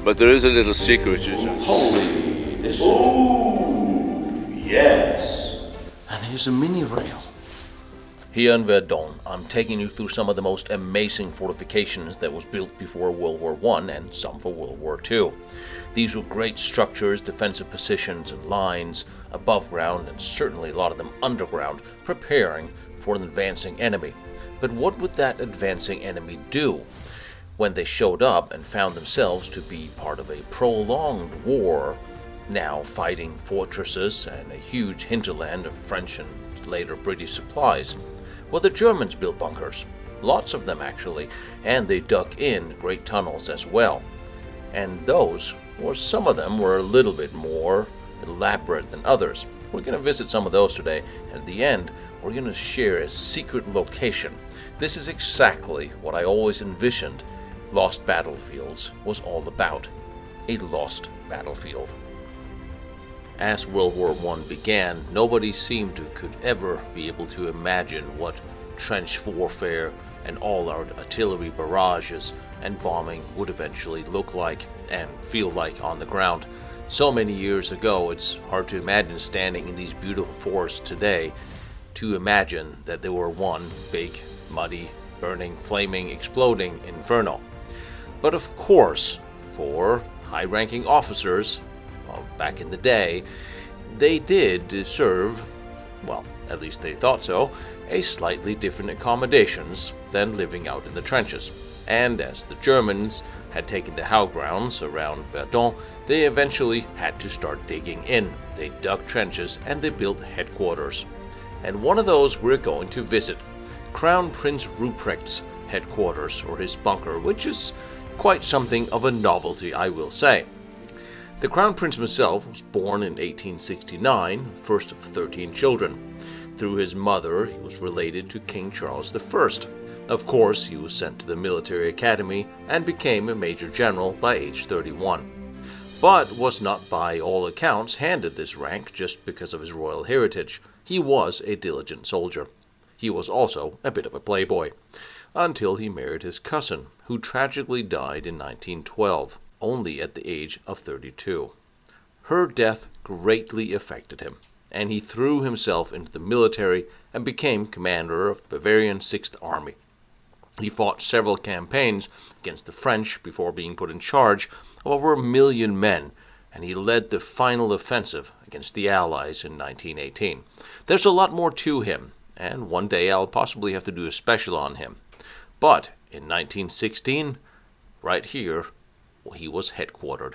But there is a little secret. Holy! Oh, yes. And here's a mini rail. Here in Verdun, I'm taking you through some of the most amazing fortifications that was built before World War I and some for World War II. These were great structures, defensive positions and lines above ground, and certainly a lot of them underground, preparing for an advancing enemy. But what would that advancing enemy do when they showed up and found themselves to be part of a prolonged war, now fighting fortresses and a huge hinterland of French and later British supplies? Well, the Germans built bunkers, lots of them actually, and they dug in great tunnels as well. And those, or some of them, were a little bit more elaborate than others. We're going to visit some of those today, and at the end, we're going to share a secret location. This is exactly what I always envisioned Lost Battlefields was all about. A lost battlefield. As World War I began, nobody seemed to could ever be able to imagine what trench warfare and all our artillery barrages and bombing would eventually look like and feel like on the ground. So many years ago, it's hard to imagine standing in these beautiful forests today to imagine that they were one big, muddy, burning, flaming, exploding inferno. But of course, for high-ranking officers back in the day, they did serve, well, at least they thought so, a slightly different accommodations than living out in the trenches. And as the Germans had taken the high grounds around Verdun, they eventually had to start digging in. They dug trenches and they built headquarters. And one of those we're going to visit, Crown Prince Ruprecht's headquarters, or his bunker, which is quite something of a novelty, I will say. The Crown Prince himself was born in 1869, the first of 13 children. Through his mother, he was related to King Charles I. Of course, he was sent to the military academy and became a major general by age 31, but was not by all accounts handed this rank just because of his royal heritage. He was a diligent soldier. He was also a bit of a playboy, until he married his cousin, who tragically died in 1912, only at the age of 32. Her death greatly affected him, and he threw himself into the military and became commander of the Bavarian 6th Army. He fought several campaigns against the French before being put in charge of over 1 million men, and he led the final offensive against the Allies in 1918. There's a lot more to him, and one day I'll possibly have to do a special on him. But in 1916, right here, he was headquartered.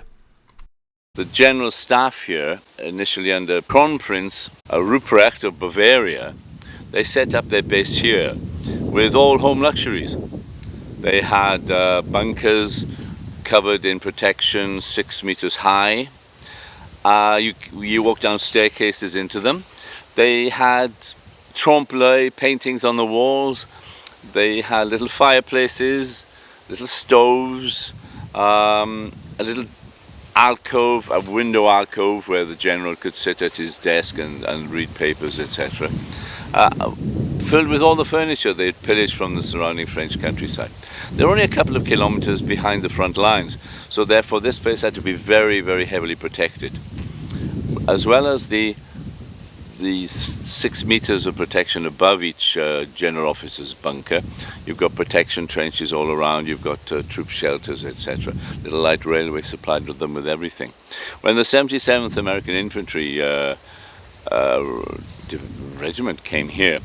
The general staff here, initially under Kronprinz Ruprecht of Bavaria, they set up their base here with all home luxuries. They had bunkers covered in protection 6 meters high. You walk down staircases into them. They had trompe-l'oeil paintings on the walls. They had little fireplaces, little stoves, a little alcove, a window alcove where the general could sit at his desk and read papers, etc. Filled with all the furniture they'd pillaged from the surrounding French countryside. They're only a couple of kilometers behind the front lines, so therefore this place had to be very, very heavily protected. As well as the 6 meters of protection above each general officer's bunker, you've got protection trenches all around, you've got troop shelters, etc. Little light railway supplied them with everything. When the 77th American Infantry regiment came here,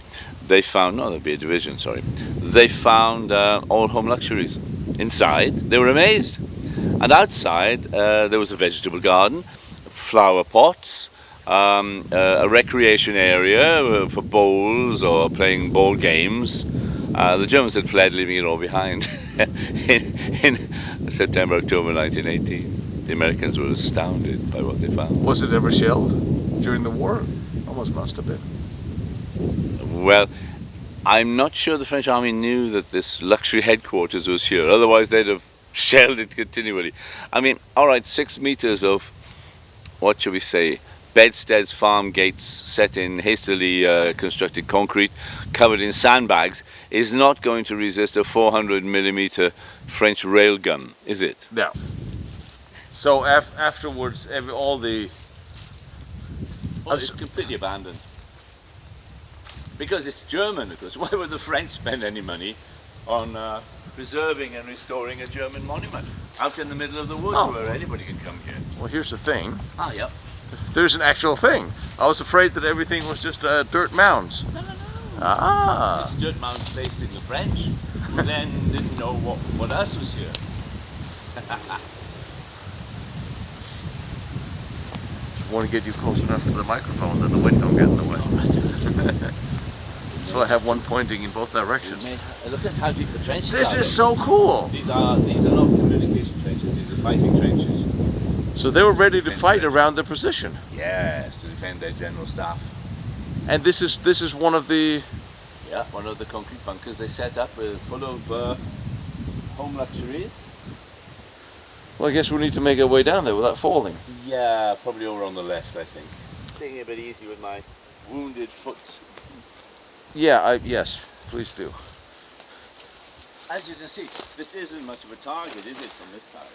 they found, no, there'd be a division, sorry. They found all home luxuries. Inside, they were amazed. And outside, there was a vegetable garden, flower pots, a recreation area for bowls or playing ball games. The Germans had fled, leaving it all behind in September, October 1918. The Americans were astounded by what they found. Was it ever shelled during the war? Almost must have been. Well, I'm not sure the French army knew that this luxury headquarters was here. Otherwise, they'd have shelled it continually. I mean, all right, 6 meters of, what shall we say, bedsteads, farm gates set in hastily constructed concrete, covered in sandbags, is not going to resist a 400mm French railgun, is it? No. So afterwards, all the... Well, it's completely abandoned. Because it's German, of course. Why would the French spend any money on preserving and restoring a German monument out in the middle of the woods where anybody can come here? Well, here's the thing. Ah, yep. There's an actual thing. I was afraid that everything was just dirt mounds. No. Ah. It's dirt mounds facing the French, who then didn't know what else was here. Just want to get you close enough to the microphone that the wind don't get in the way. So I have one pointing in both directions. Look at how deep the trenches are. This is so cool. These are not communication trenches, these are fighting trenches. So they were ready to fight around their position. Yes, to defend their general staff. And this is one of the... Yeah, one of the concrete bunkers they set up full of home luxuries. Well, I guess we need to make our way down there without falling. Yeah, probably over on the left, I think. Taking it a bit easy with my wounded foot. Yeah, yes, please do. As you can see, this isn't much of a target, is it, from this side?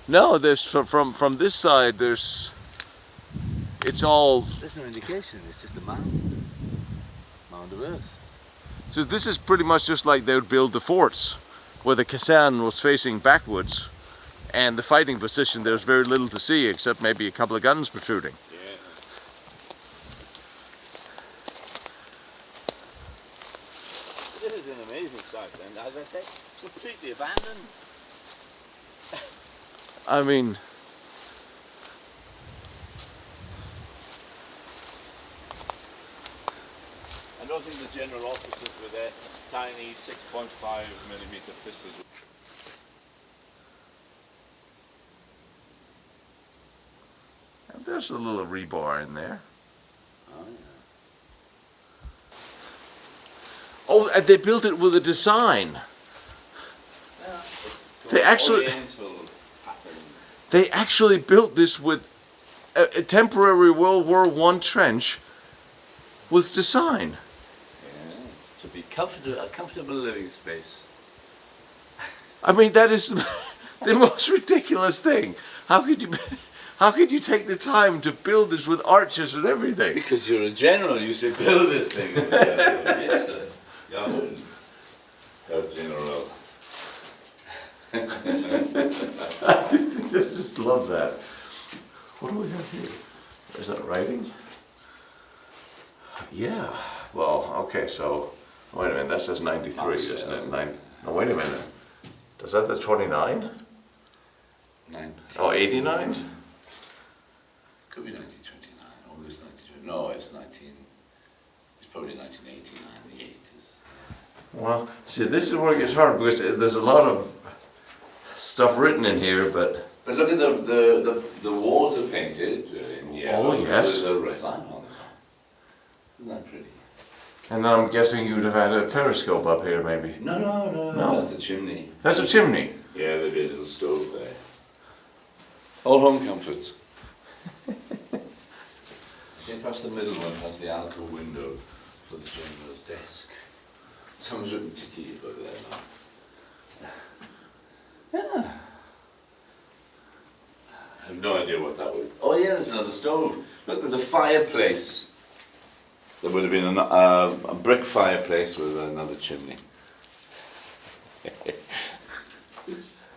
No, there's from this side. It's all. There's no indication. It's just a mound of earth. So this is pretty much just like they would build the forts, where the Kaserne was facing backwards, and the fighting position. There's very little to see except maybe a couple of guns protruding. Yeah. This is an amazing site, and as I say, completely abandoned. I mean, I don't think the general officers with their tiny 6.5mm pistols. there's a little rebar in there. Oh, yeah. Oh, and they built it with a design. Yeah, They actually- Oriental pattern. They actually built this with a temporary World War I trench with design. Yes, to be a comfortable living space. I mean, that is the most ridiculous thing. How could you take the time to build this with arches and everything? Because you're a general, you should build this thing. Yes, sir. Jawohl. Herr General. I just love that. What do we have here? Is that writing? Yeah. Well, okay, so, wait a minute, that says 93, isn't it? No, wait a minute. Does that the 29? 19. Oh, 89? Could be 1929, August 1929. No, it's 19. It's probably 1989, the 80s. Well, see, this is where it gets hard because there's a lot of stuff written in here, but... But look at the walls are painted in yellow. Oh, yes. There's a red line on the top. Isn't that pretty? And then I'm guessing you'd have had a periscope up here, maybe. No, that's a chimney. That's a chimney. Yeah, there'd be a little stove there. All home comforts. Get past the middle one, past the alcove window for the general's desk. Someone's written titty over there now. Yeah. I have no idea what that would... Oh yeah, there's another stove. Look, there's a fireplace. There would have been a brick fireplace with another chimney. It's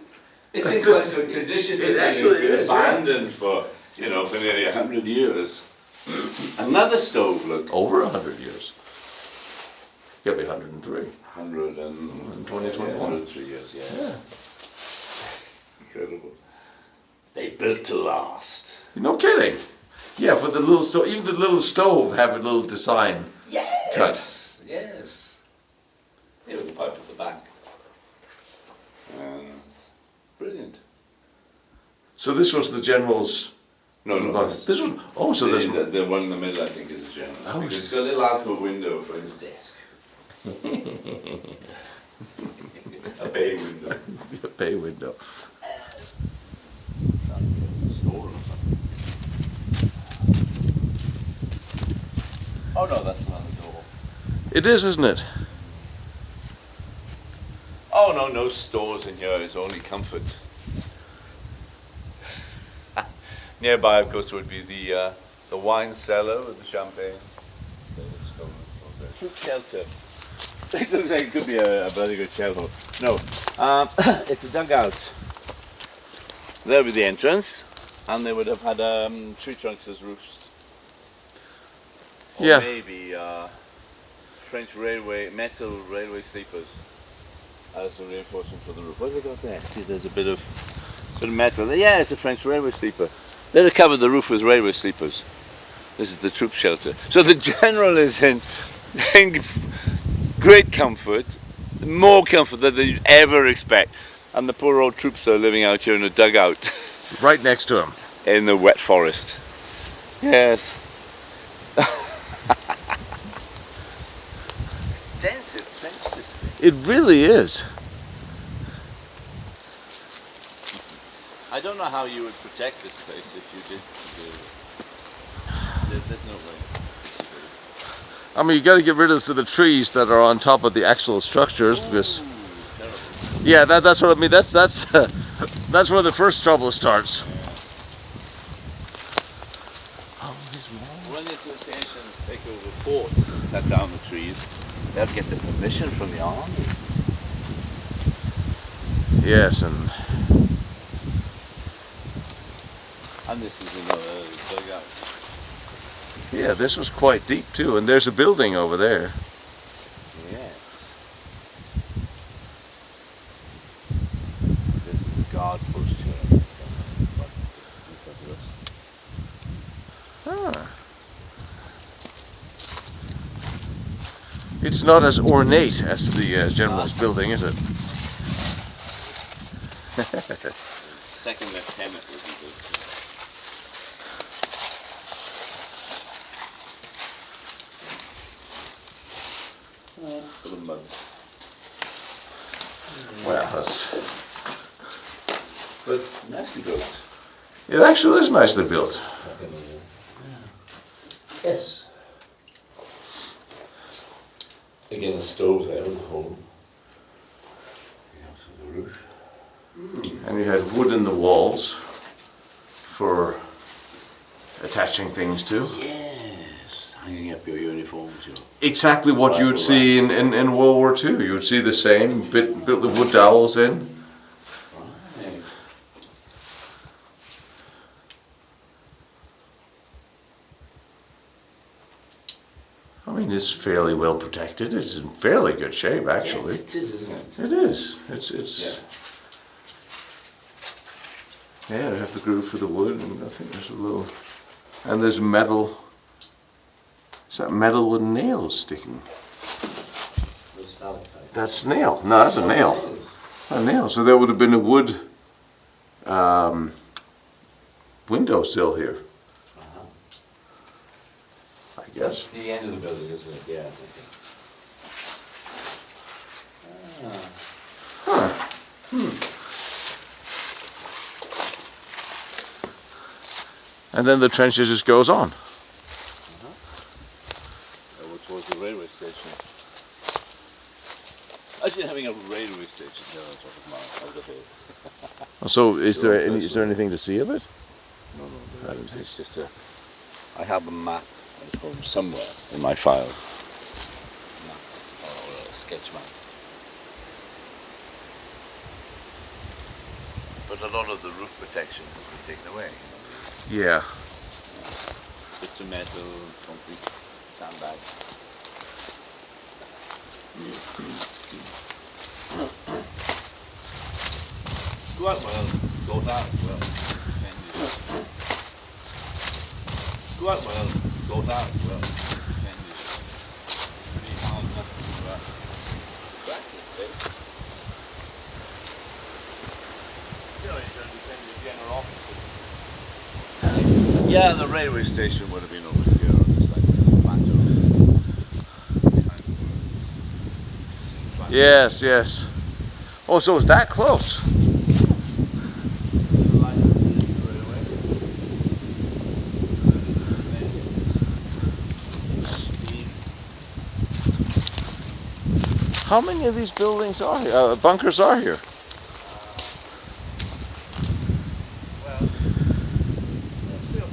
in quite good condition. It actually is, abandoned for nearly 100 years. Another stove, look. Over 100 years. Could be 103. 103 years, yes. Yeah. Incredible. They built to last. No kidding. Yeah, for the little stove, even the little stove have a little design. Yes. Cut. Yes. Here with the pipe at the back. Brilliant. So this was the general's. No. This was. Oh, so this one. The one in the middle, I think, is a general. Oh, because it's got a little alcove window for his desk. A bay window. A bay window. Store or something. Oh no, that's another door. It is, isn't it? Oh no, no stores in here. It's only comfort. Nearby, of course, would be the wine cellar with the champagne. Troop shelter. It looks like it could be a bloody good shelter. No, it's a dugout. There would be the entrance, and they would have had tree trunks as roofs. Or Yeah. maybe French railway, metal railway sleepers as a reinforcement for the roof. What have they got there? See, there's a bit of metal there. Yeah, it's a French railway sleeper. They'd have covered the roof with railway sleepers. This is the troop shelter. So the general is in great comfort, more comfort than you'd ever expect. And the poor old troops are living out here in a dugout Right next to him. in the wet forest. Yes. Extensive trench system. It really is. I don't know how you would protect this place if you did. There's no way. I mean, you got to get rid of the trees that are on top of the actual structures because, yeah, that's what I mean. That's that's where the first trouble starts. When the associations take over forts and cut down the trees, they'll get the permission from the army. Yes, and this is another dugout. yeah, this was quite deep too. And there's a building over there. Yes. This is a guard post here. Ah. It's not as ornate as the general's building, is it? Second lieutenant would be good. For the mud. Well, that's, But nicely built. it actually is nicely built. Yes. Again, the stove there with the hole. Through the roof. And you had wood in the walls for attaching things to. Yes. Hanging up your uniforms. Exactly what you would see in World War II. You would see the same, built the wood dowels in. Right. I mean, it's fairly well protected. It's in fairly good shape, actually. Yes, it is, isn't it? It is. It's. Yeah. Yeah, they have the groove for the wood, and I think there's a little. And there's metal. Is that metal with nails sticking? That's nail. No, that's a nail. A nail. So there would have been a wood windowsill here. I That's guess. the end of the building, isn't it? Yeah. Huh. And then the trench just goes on. Towards the railway station. Actually, having a railway station there on top of the hill. So, is Sure, is there anything to see of it? No, it's just a. I have a map at home somewhere in my file. Map or a sketch map. But a lot of the roof protection has been taken away. Yeah. Bits of metal, concrete, sandbags. Go out well, go out well. Go out well, go out well. Pretty hard nothing to practice, babe. You know, you don't depend on the general officer. Yeah, the railway station would have been over here on this like plateau. Yes, yes. Oh, so it's that close. How many of these buildings are here? Bunkers are here? Well, 3 or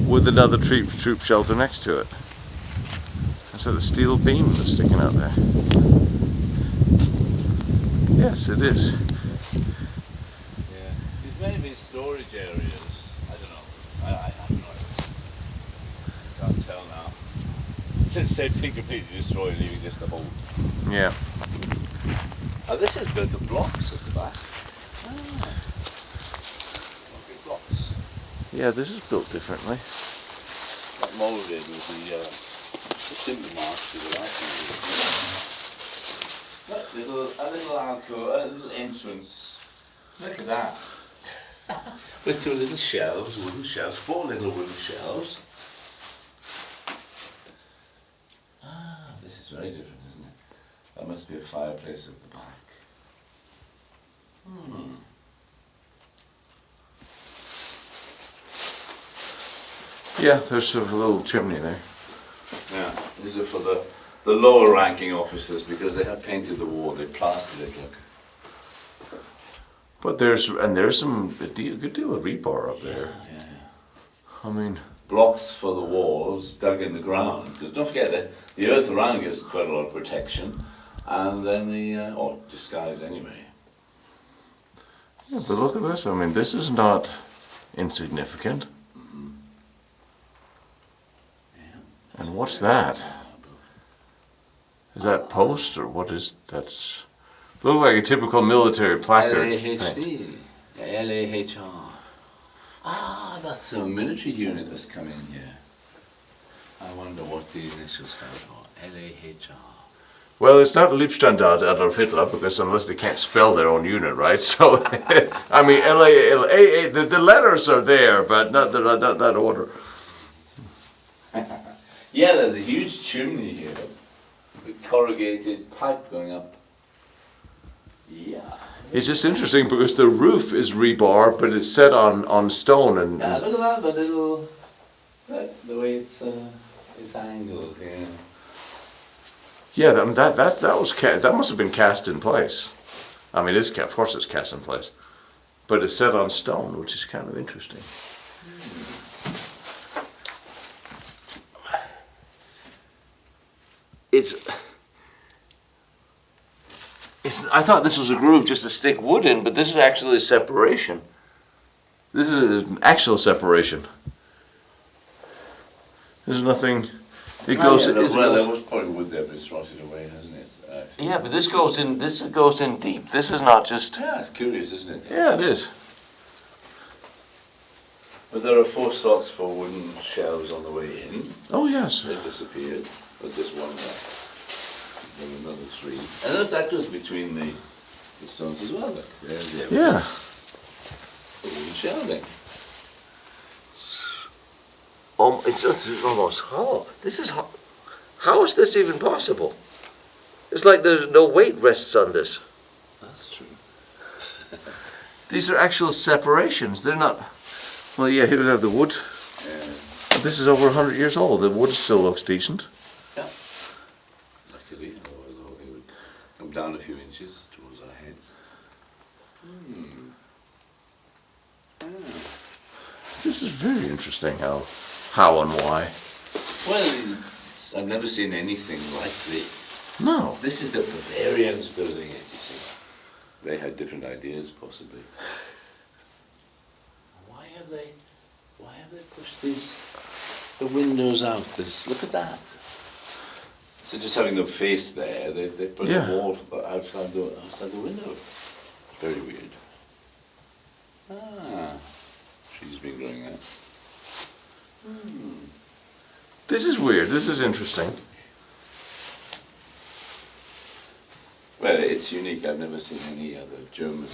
4. With another troop shelter next to it. That's a steel beam that's sticking out there. Yes, it is. Yeah. These may have been storage areas. I don't know. I have no idea. Can't tell now. Since they've been completely destroyed, leaving just the hole. Yeah. Now this is built of blocks at the back. Blocks. Yeah, this is built differently. That moulded with the timber marks to the right. A little alcove, a little entrance. Look at that. With 2 little shelves, wooden shelves, 4 little wooden shelves. Ah, this is very different, isn't it? That must be a fireplace at the back. Yeah, there's sort of a little chimney there. Yeah, these are for the lower ranking officers because they have painted the wall, they plastered it, look. But there's some good deal of rebar up there. Yeah. I mean, Blocks for the walls dug in the ground. Because don't forget that the earth around gives quite a lot of protection, and then or disguise anyway. yeah, but look at this. I mean, this is not insignificant. And what's that? Is that post or what is that's? Look like a typical military placard. LAHD, LAHR. Ah, that's a military unit that's come in here. I wonder what the initials stand for. LAHR. Well, it's not Liebstandard Adolf Hitler because unless they can't spell their own unit, right? So, I mean, the letters are there, but not that order. Yeah, there's a huge chimney here with corrugated pipe going up. Yeah. It's just interesting because the roof is rebar, but it's set on stone and. Yeah, look at that, the way it's angled. Yeah. Yeah, that must have been cast in place. I mean, of course it's cast in place, but it's set on stone, which is kind of interesting. I thought this was a groove just to stick wood in, but this is actually a separation. This is an actual separation. There's nothing. It goes. There was probably wood there, but it's rotted away, hasn't it? Yeah, but this goes in. This goes in deep. This is not just. Yeah, it's curious, isn't it? Yeah, it is. But there are 4 slots for wooden shelves on the way in. Oh yes. They disappeared, but there's one left. Then another 3. And look, that goes between the stones as well. Look, there's the evidence. Yeah. The wooden shelving. It's almost hollow. This is how is this even possible? It's like there's no weight rests on this. That's true. These are actual separations. They're not. Well, yeah, here we have the wood. Yeah. This is over 100 years old. The wood still looks decent. Yeah. Luckily, otherwise the whole thing would come down a few inches towards our heads. This is very interesting. How and why? Well, I've never seen anything like this. No. This is the Bavarians building it, you see. They had different ideas, possibly. Why have they pushed the windows out? Look at that. So just having them face there, they put a wall outside the window. Very weird. Ah, trees been growing out. This is weird. This is interesting. Well, it's unique. I've never seen any other German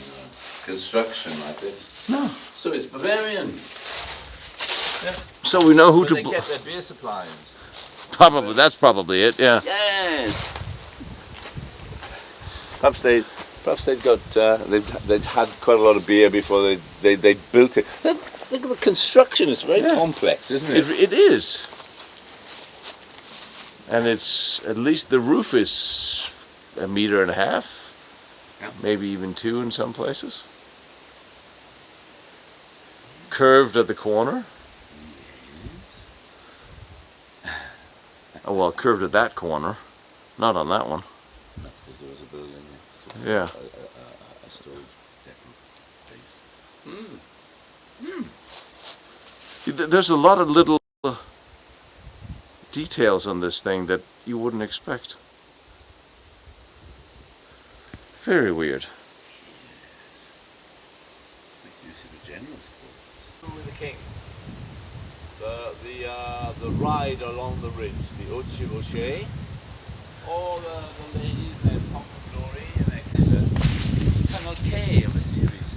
construction like this. No. So it's Bavarian. Yeah. So we know who But to. they kept their beer supplies. Probably that's probably it. Yeah. Yes. Perhaps they'd got they'd had quite a lot of beer before they built it. Look at the construction. It's very complex, isn't it? It is. And it's, at least the roof is 1.5 meters, Yeah. maybe even 2 in some places. Curved at the corner. Oh well, curved at that corner, not on that one. No, because there was a building next to Yeah. a storage place. There's a lot of little details on this thing that you wouldn't expect. Very weird. Like you see the general's quarters. With the king. The ride along the ridge, the Haute Chevauchée. All the ladies, their pomp and glory, and it's Tunnel K of a series.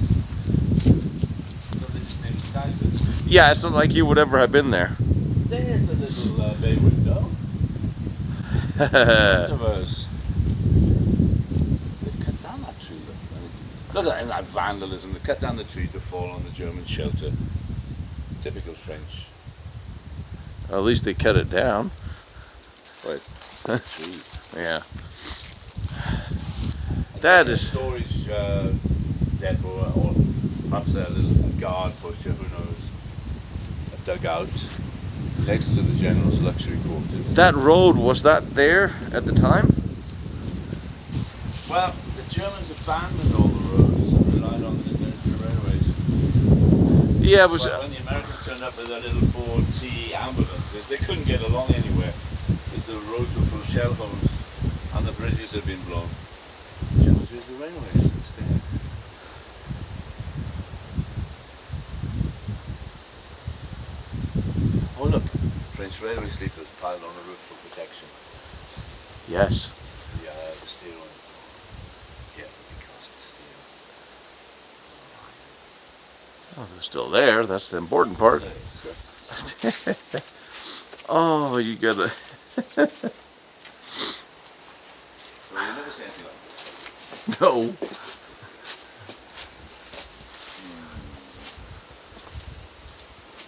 So they just named Kaiser. Yeah, it's not like you would ever have been there. There's the little bay window. Customers. They cut down that tree. Look at that vandalism. They cut down the tree to fall on the German shelter. Typical French. At least they cut it down. Right. Tree. Yeah. That is. Storage depot, or perhaps a little guard pusher, who knows. A dugout next to the general's luxury quarters. That road, was that there at the time? Well, the Germans abandoned all the roads and relied on the military railways. Yeah, it was. But when the Americans turned up with their little 4T ambulances, they couldn't get along anywhere because the roads were full of shell holes and the bridges had been blown. The Germans used the railways instead. Oh look, French railway sleepers piled on the roof for protection. Yes. The steel ones. Yeah, the cast steel. Oh, they're still there. That's the important part. Oh, you gotta. Well, you never see anything like this. No.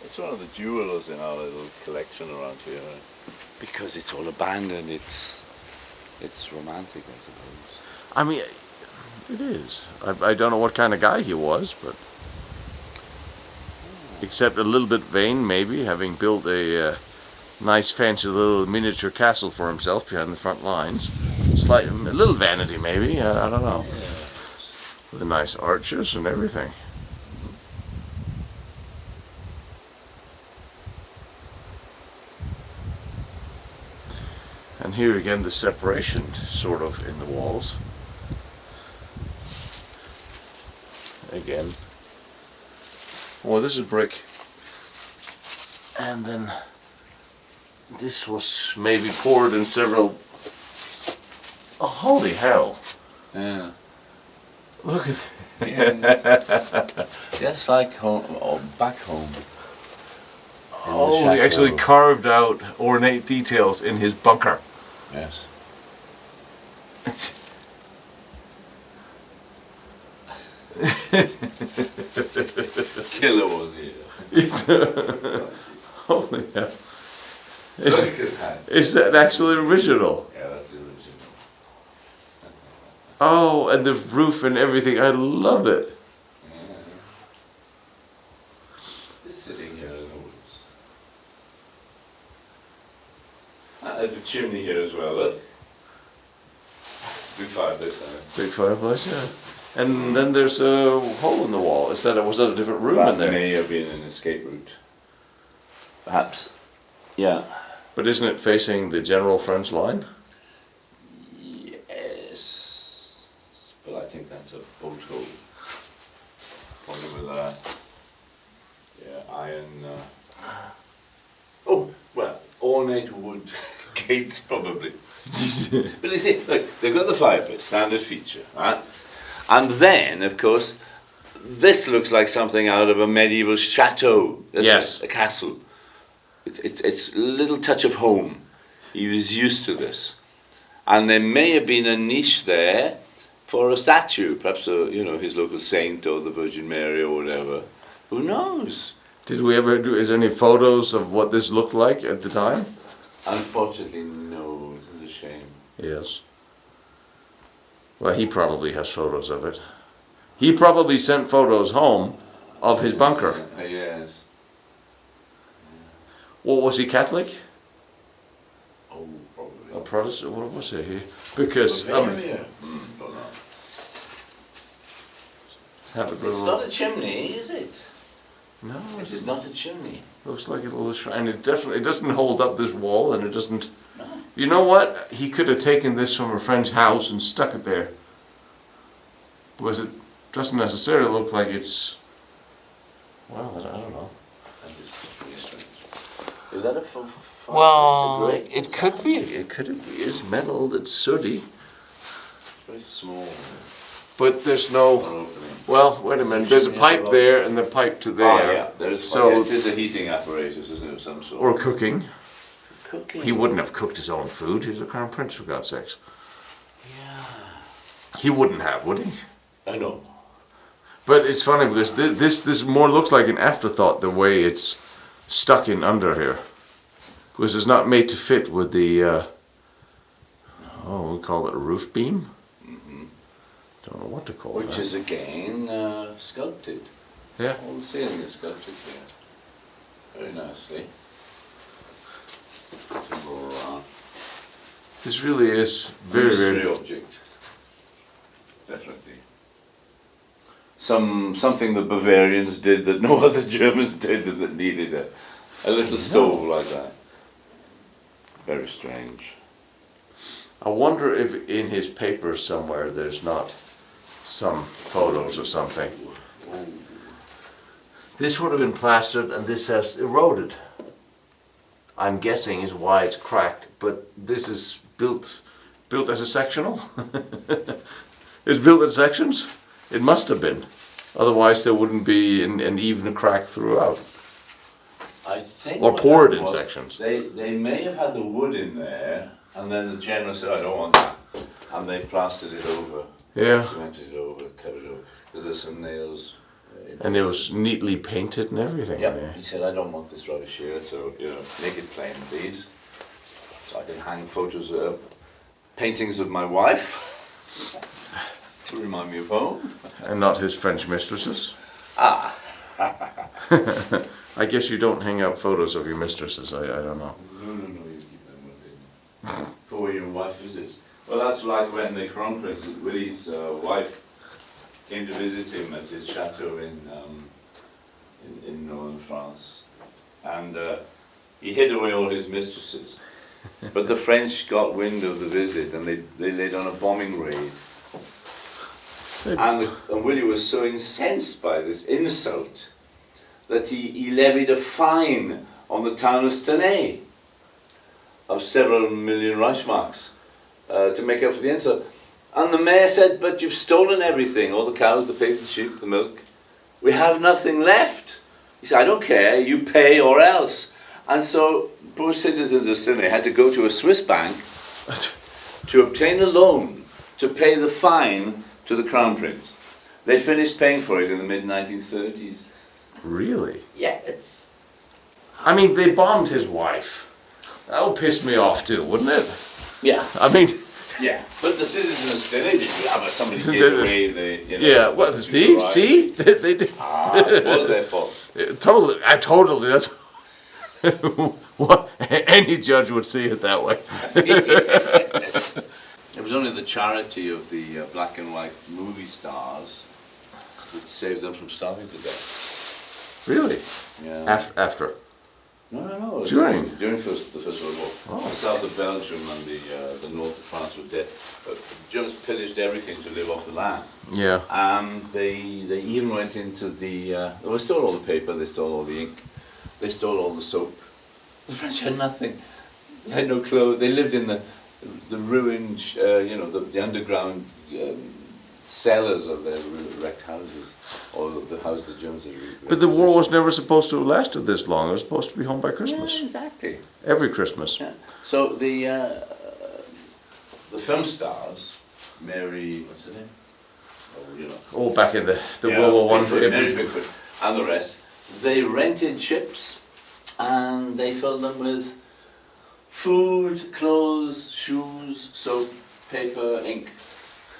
It's one of the jewels in our little collection around here. Because it's all abandoned, it's romantic, I suppose. I mean, it is. I don't know what kind of guy he was, but except a little bit vain, maybe, having built a nice, fancy little miniature castle for himself behind the front lines. A little vanity, maybe. I don't know. With the nice arches and everything. And here again, the separation, sort of, in the walls. Again. Well, this is brick. And then this was maybe poured in several. Oh, holy hell! Yeah. Look at Just like home, or back home. Oh, he actually carved out ornate details in his bunker. Yes. Killer was here. Holy hell. Look at that. Is that actually original? Yeah, that's the original. Oh, and the roof and everything. I love it. Yeah. Just sitting here in the woods. There's a chimney here as well, look. Big fireplace, Big fireplace, yeah. And then there's a hole in the wall. Was that a different room in That there? may have been an escape route. Perhaps. Yeah. But isn't it facing the general French line? Yes. But I think that's a boat hole. Probably with iron. Oh, well, ornate wood gates probably. But you see, look, they've got the fireplace, standard feature, right? And then, of course, this looks like something out of a medieval chateau. Yes. A castle. It's a little touch of home. He was used to this. And there may have been a niche there for a statue, perhaps his local saint or the Virgin Mary or whatever. Who knows? Did we ever is there any photos of what this looked like at the time? Unfortunately, no. shame. Yes. Well, he probably has photos of it. He probably sent photos home of his bunker. Yes. What, was he Catholic? Oh, probably. A Protestant? What was he? Because Bavaria. Don't know. have a It's little. not a chimney, is it? No, It is not a chimney. looks like a little shrine. It definitely doesn't hold up this wall, and it doesn't. No. You know what? He could have taken this from a friend's house and stuck it there. Because it doesn't necessarily look like it's. Well, I don't know. That is really strange. Is that a Well, it's a great, it could be. It could be. It's metal. It's sooty. very small. But there's Not no. opening. Well, wait a minute. There's a pipe there and the pipe to there. Oh yeah, there is. So- So it is a heating apparatus, isn't it, of some sort? Or cooking. Cooking. He wouldn't have cooked his own food. He's a crown prince, for God's sakes. Yeah. He wouldn't have, would he? I know. But it's funny because this more looks like an afterthought the way it's stuck in under here, because it's not made to fit with the. We call it a roof beam. Don't know what to call it. Which is again sculpted. Yeah. All the ceiling is sculpted here. Very nicely. This really is very Mystery object. Definitely. Something the Bavarians did that no other Germans did and that needed a little stove like that. Very strange. I wonder if in his papers somewhere there's not some photos or something. This would have been plastered and this has eroded. I'm guessing is why it's cracked, but this is built as a sectional. It's built in sections. It must have been. Otherwise there wouldn't be an even crack throughout. I think Or what poured happened in was sections. They may have had the wood in there, and then the general said, "I don't want that," and they plastered it over, Yeah. cemented it over, cut it over, because there's some nails. In And it was places. neatly painted and everything. Yep. Yeah. He said, "I don't want this rubbish here, so make it plain, please." So I can hang photos, paintings of my wife to remind me of home. And not his French mistresses. Ah. I guess you don't hang out photos of your mistresses. I don't know. No, you keep them within. For when your wife visits. Well, that's like when the Crown Prince, Willie's wife, came to visit him at his chateau in northern France. And he hid away all his mistresses. But the French got wind of the visit and they laid on a bombing raid. And Willie was so incensed by this insult that he levied a fine on the town of Stenay of several million Reichsmarks to make up for the insult. And the mayor said, "But you've stolen everything, all the cows, the pigs, the sheep, the milk. We have nothing left." He said, "I don't care, you pay or else." And so poor citizens of Stenay had to go to a Swiss bank to obtain a loan to pay the fine to the Crown Prince. They finished paying for it in the mid-1930s. Really? Yes. I mean, they bombed his wife. That would piss me off too, wouldn't it? Yeah. I mean, Yeah. But the citizens of Stenay did somebody gave away the, yeah. Well, see, they did. It was their fault. Totally. That's what any judge would see it that way. It was only the charity of the black and white movie stars that saved them from starving to death. Really? Yeah. After. No. During the First World War. Oh. The south of Belgium and the north of France were dead. But the Germans pillaged everything to live off the land. Yeah. And they even went into they stole all the paper, they stole all the ink, they stole all the soap. The French had nothing. They had no clothes. They lived in the ruined, the underground cellars of their wrecked houses, or the house the Germans had rebuilt. But the war was never supposed to have lasted this long. It was supposed to be home by Christmas. Yeah, exactly. Every Christmas. Yeah. So the film stars, Mary, what's her name? All back in the World War One. Mary Pickford, and the rest. They rented ships, and they filled them with Food, clothes, shoes, soap, paper, ink.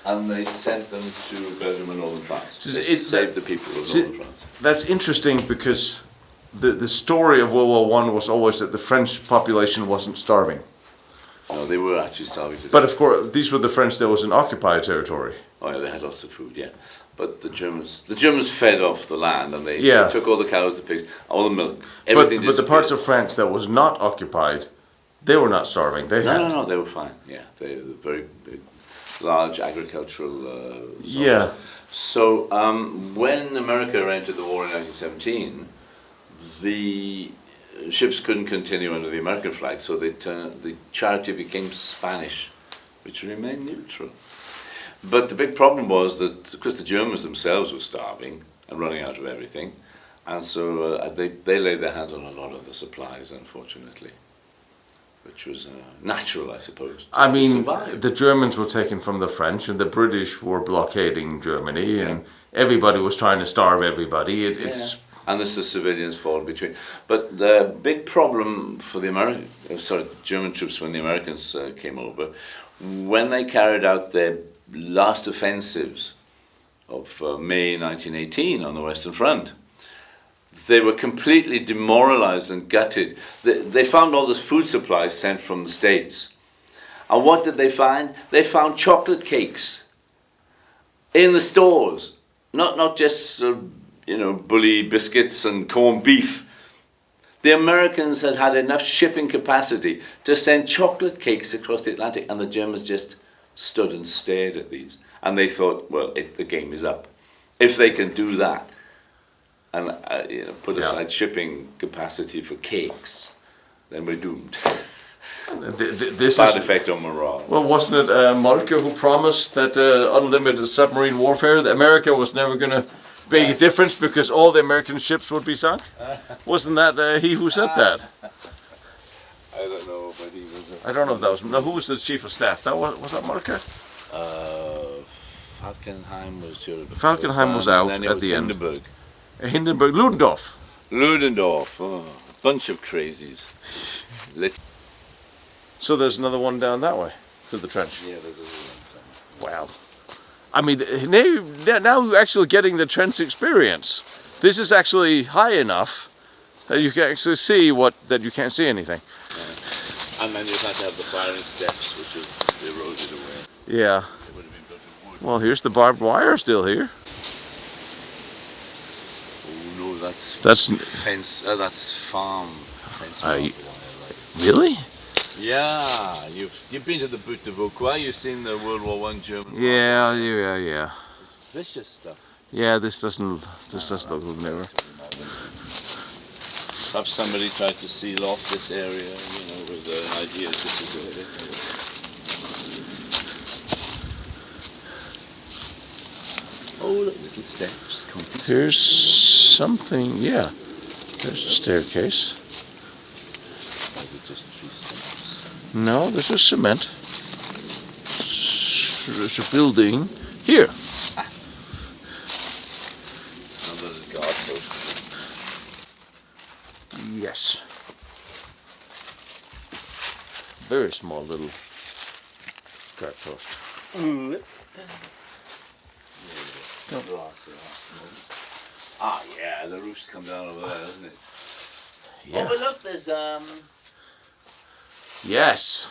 And they sent them to Belgium and Northern France. They saved the people of Northern France. That's interesting because the story of World War One was always that the French population wasn't starving. No, they were actually starving to death. But of course, these were the French that was in occupied territory. Oh yeah, they had lots of food, yeah. But the Germans fed off the land, and they took all the cows, the pigs, all the milk, everything. But the parts of France that was not occupied, they were not starving. No, they were fine. Yeah, they were very big, large agricultural zones. Yeah. So when America entered the war in 1917, the ships couldn't continue under the American flag, so the charity became Spanish, which remained neutral. But the big problem was that, because the Germans themselves were starving and running out of everything, and so they laid their hands on a lot of the supplies, unfortunately, which was natural, I suppose. I mean, the Germans were taken from the French, and the British were blockading Germany, and everybody was trying to starve everybody. It's and the civilians fall between. But the big problem for the German troops when the Americans came over, when they carried out their last offensives of May 1918 on the Western Front, they were completely demoralized and gutted. They found all the food supplies sent from the States. And what did they find? They found chocolate cakes in the stores. Not just bully biscuits and corned beef. The Americans had enough shipping capacity to send chocolate cakes across the Atlantic, and the Germans just stood and stared at these. And they thought, well, the game is up. If they can do that, and put aside shipping capacity for cakes, then we're doomed. This bad effect on morale. Well, wasn't it Moltke who promised that unlimited submarine warfare, that America was never going to make a difference because all the American ships would be sunk? Wasn't that he who said that? I don't know, but he was. I don't know if that was. No, who was the chief of staff? That was that Moltke? Falkenhayn was here. Falkenhayn was out at the end. Hindenburg, Ludendorff. Ludendorff, a bunch of crazies. So there's another one down that way, to the trench. Yeah, there's a one. Wow. I mean, now you're actually getting the trench experience. This is actually high enough that you can actually see that you can't see anything. Yeah. And then you have to have the firing steps, which are eroded away. Yeah. They would have been built of wood. Well, here's the barbed wire still here. Oh no, that's fence. That's farm fence. Really? Yeah, you've been to the Butte de Vauquois. You've seen the World War I German. Yeah. It's vicious stuff. Yeah, this doesn't look good never. Perhaps somebody tried to seal off this area, with the idea that this is it. Oh, look, little steps. Here's something. Yeah, there's a staircase. No, this is cement. There's a building here. Another guard post. Yes. Very small little guard post. Ah, yeah, the roof's come down over there, doesn't it? Yeah. Oh, but look, there's Yes.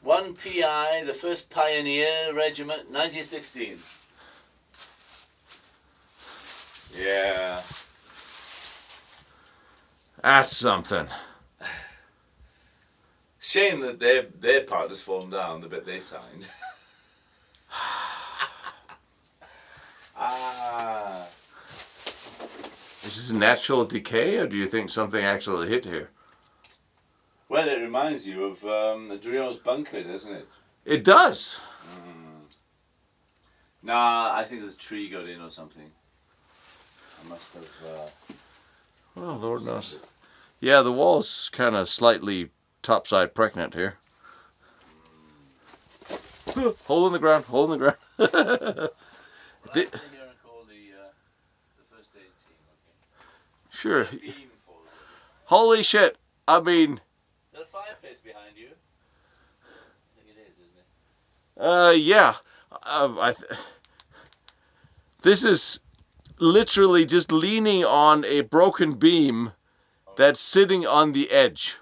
1 PI, the 1st Pioneer Regiment, 1916. Yeah. That's something. Shame that their part has fallen down, the bit they signed. Is this natural decay, or do you think something actually hit here? Well, it reminds you of the Drion's bunker, doesn't it? It does. Nah, I think the tree got in or something. I must have... Well, Lord knows. Yeah, the wall's kind of slightly topside pregnant here. Hole in the ground, hole in the ground. Well, I'll stay here and call the first aid team, okay? Sure. Beam falls over. Holy shit. I mean... They're fire pit. Yeah. This is literally just leaning on a broken beam that's sitting on the edge.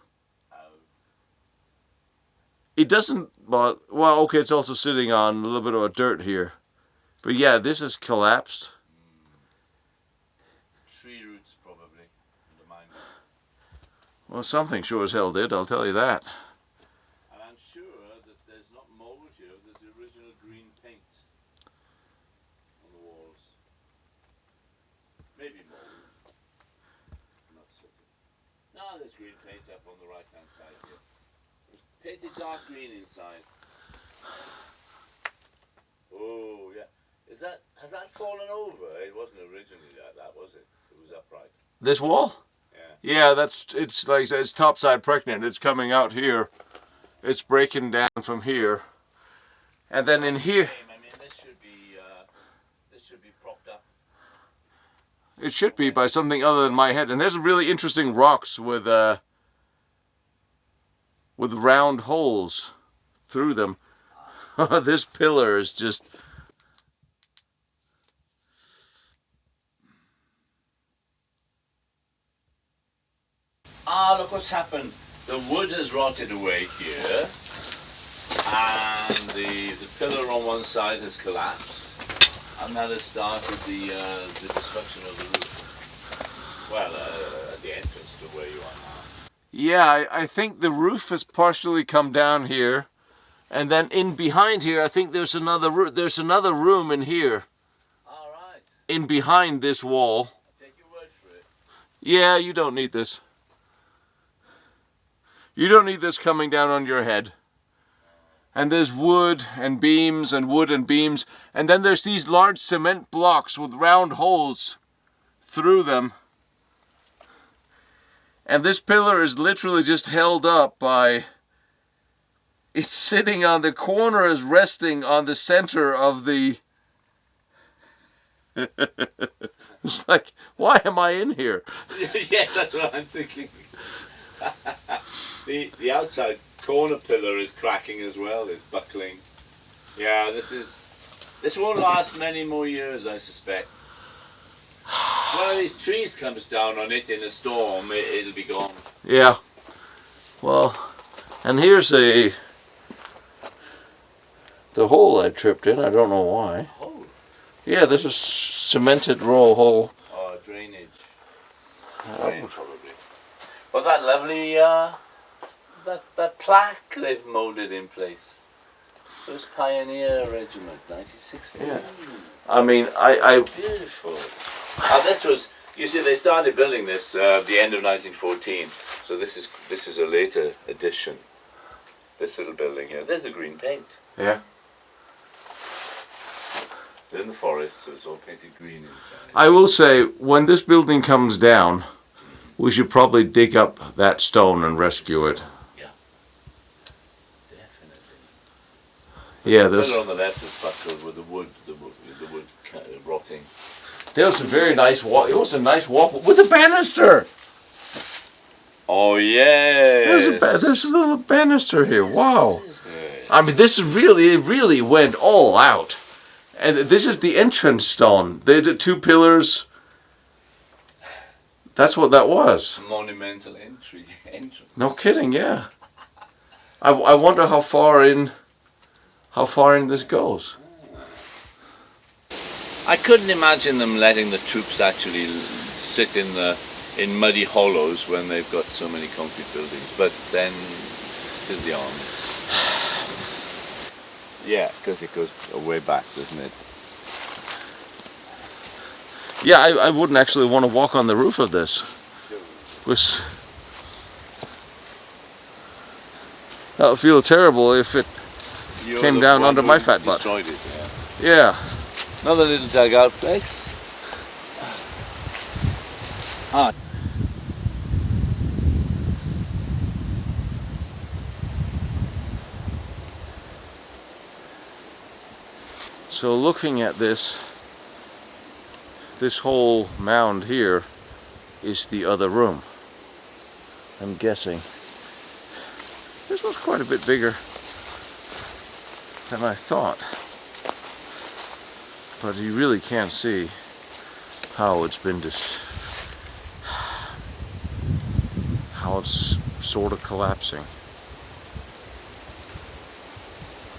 It doesn't, well, okay, it's also sitting on a little bit of a dirt here. But yeah, this is collapsed. Tree roots probably undermined it. Well, something sure as hell did, I'll tell you that. And I'm sure that there's not mold here, there's the original green paint on the walls. Maybe mold. Not certain. No, there's green paint up on the right hand side here. It's painted dark green inside. Oh yeah. Has that fallen over? It wasn't originally like that, was it? It was upright. This wall? Yeah. Yeah, it's like I said, it's topside pregnant. It's coming out here. It's breaking down from here. And then in here, I mean, this should be propped up. it should be by something other than my head. And there's really interesting rocks with round holes through them. This pillar is just... Ah, look what's happened. The wood has rotted away here, and the pillar on one side has collapsed, and that has started the destruction of the roof. Well, at the entrance to where you are now. Yeah, I think the roof has partially come down here, and then in behind here, I think there's another room in here. All right. In behind this wall. I'll take your word for it. Yeah, you don't need this. You don't need this coming down on your head. And there's wood and beams and wood and beams. And then there's these large cement blocks with round holes through them. And this pillar is literally just held up by... It's sitting on the corner, is resting on the center of the... It's like, why am I in here? Yes, that's what I'm thinking. The outside corner pillar is cracking as well, it's buckling. Yeah, this won't last many more years, I suspect. If one of these trees comes down on it in a storm, it'll be gone. Yeah. Well, and here's the hole I tripped in, I don't know why. Oh. Yeah, this is cemented roll hole. Oh, drainage. Drain, probably. Well, that lovely, that plaque they've moulded in place. First Pioneer Regiment, 1960. Yeah. I mean, I Beautiful. This was, you see, they started building this at the end of 1914. So this is a later addition. This little building here. There's the green paint. Yeah. They're in the forest, so it's all painted green inside. I will say, when this building comes down, we should probably dig up that stone and rescue it. Yeah. Definitely. Yeah, The pillar on the left is buckled with the wood rotting. there was a very nice wall. It was a nice wall with a banister. Oh yes. There's a little banister here. Wow. I mean, this really went all out. And this is the entrance stone. They did 2 pillars. That's what that was. Monumental entrance. No kidding, yeah. I wonder how far in this goes. I couldn't imagine them letting the troops actually sit in muddy hollows when they've got so many concrete buildings. But then it is the army. Yeah, because it goes way back, doesn't it? Yeah, I wouldn't actually want to walk on the roof of this. That would feel terrible if it came down under my fat butt. Destroyed it, Yeah. Another little dugout place. Ah. So looking at this whole mound here is the other room. I'm guessing. This one's quite a bit bigger. than I thought. But you really can't see how it's been how it's sort of collapsing.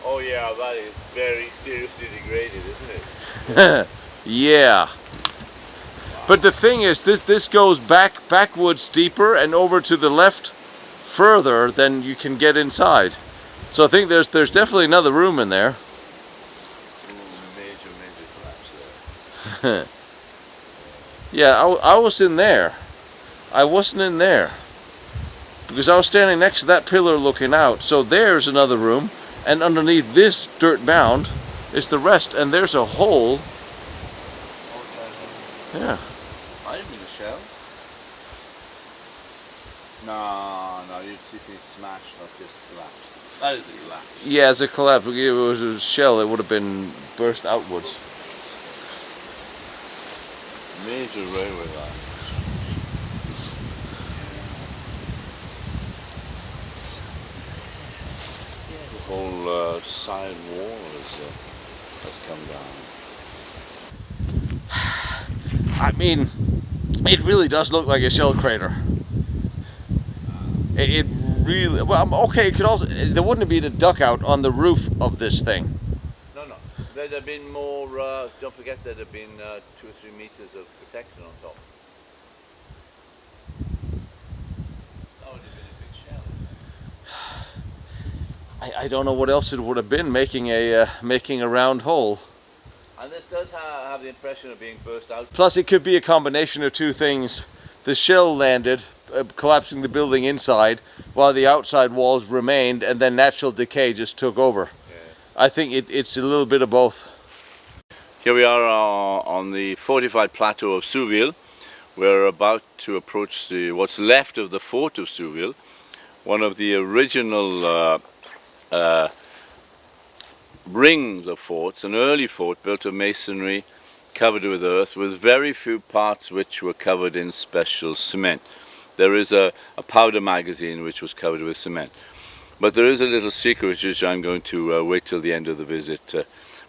Oh yeah, that is very seriously degraded, isn't it? Yeah. But the thing is, this goes backwards deeper and over to the left further than you can get inside. So I think there's definitely another room in there. Major collapse there. Yeah, I was in there. I wasn't in there. Because I was standing next to that pillar looking out. So there's another room. And underneath this dirt mound is the rest. And there's a hole. Yeah. I didn't mean a shell. No, you'd see if it's smashed, not just collapsed. That is a collapse. Yeah, it's a collapse. If it was a shell, it would have been burst outwards. Major railway line. The whole side wall has come down. I mean, it really does look like a shell crater. It really, well, okay, it could also, there wouldn't have been a dugout on the roof of this thing. No. There'd have been more, don't forget there'd have been 2 or 3 meters of protection on top. That would have been a big shell. I don't know what else it would have been, making a round hole. And this does have the impression of being burst out. Plus it could be a combination of two things. The shell landed, collapsing the building inside, while the outside walls remained, and then natural decay just took over. Yeah. I think it's a little bit of both. Here we are on the fortified plateau of Souville. We're about to approach what's left of the fort of Souville, one of the original rings of forts, an early fort built of masonry, covered with earth, with very few parts which were covered in special cement. There is a powder magazine which was covered with cement. But there is a little secret which I'm going to wait till the end of the visit,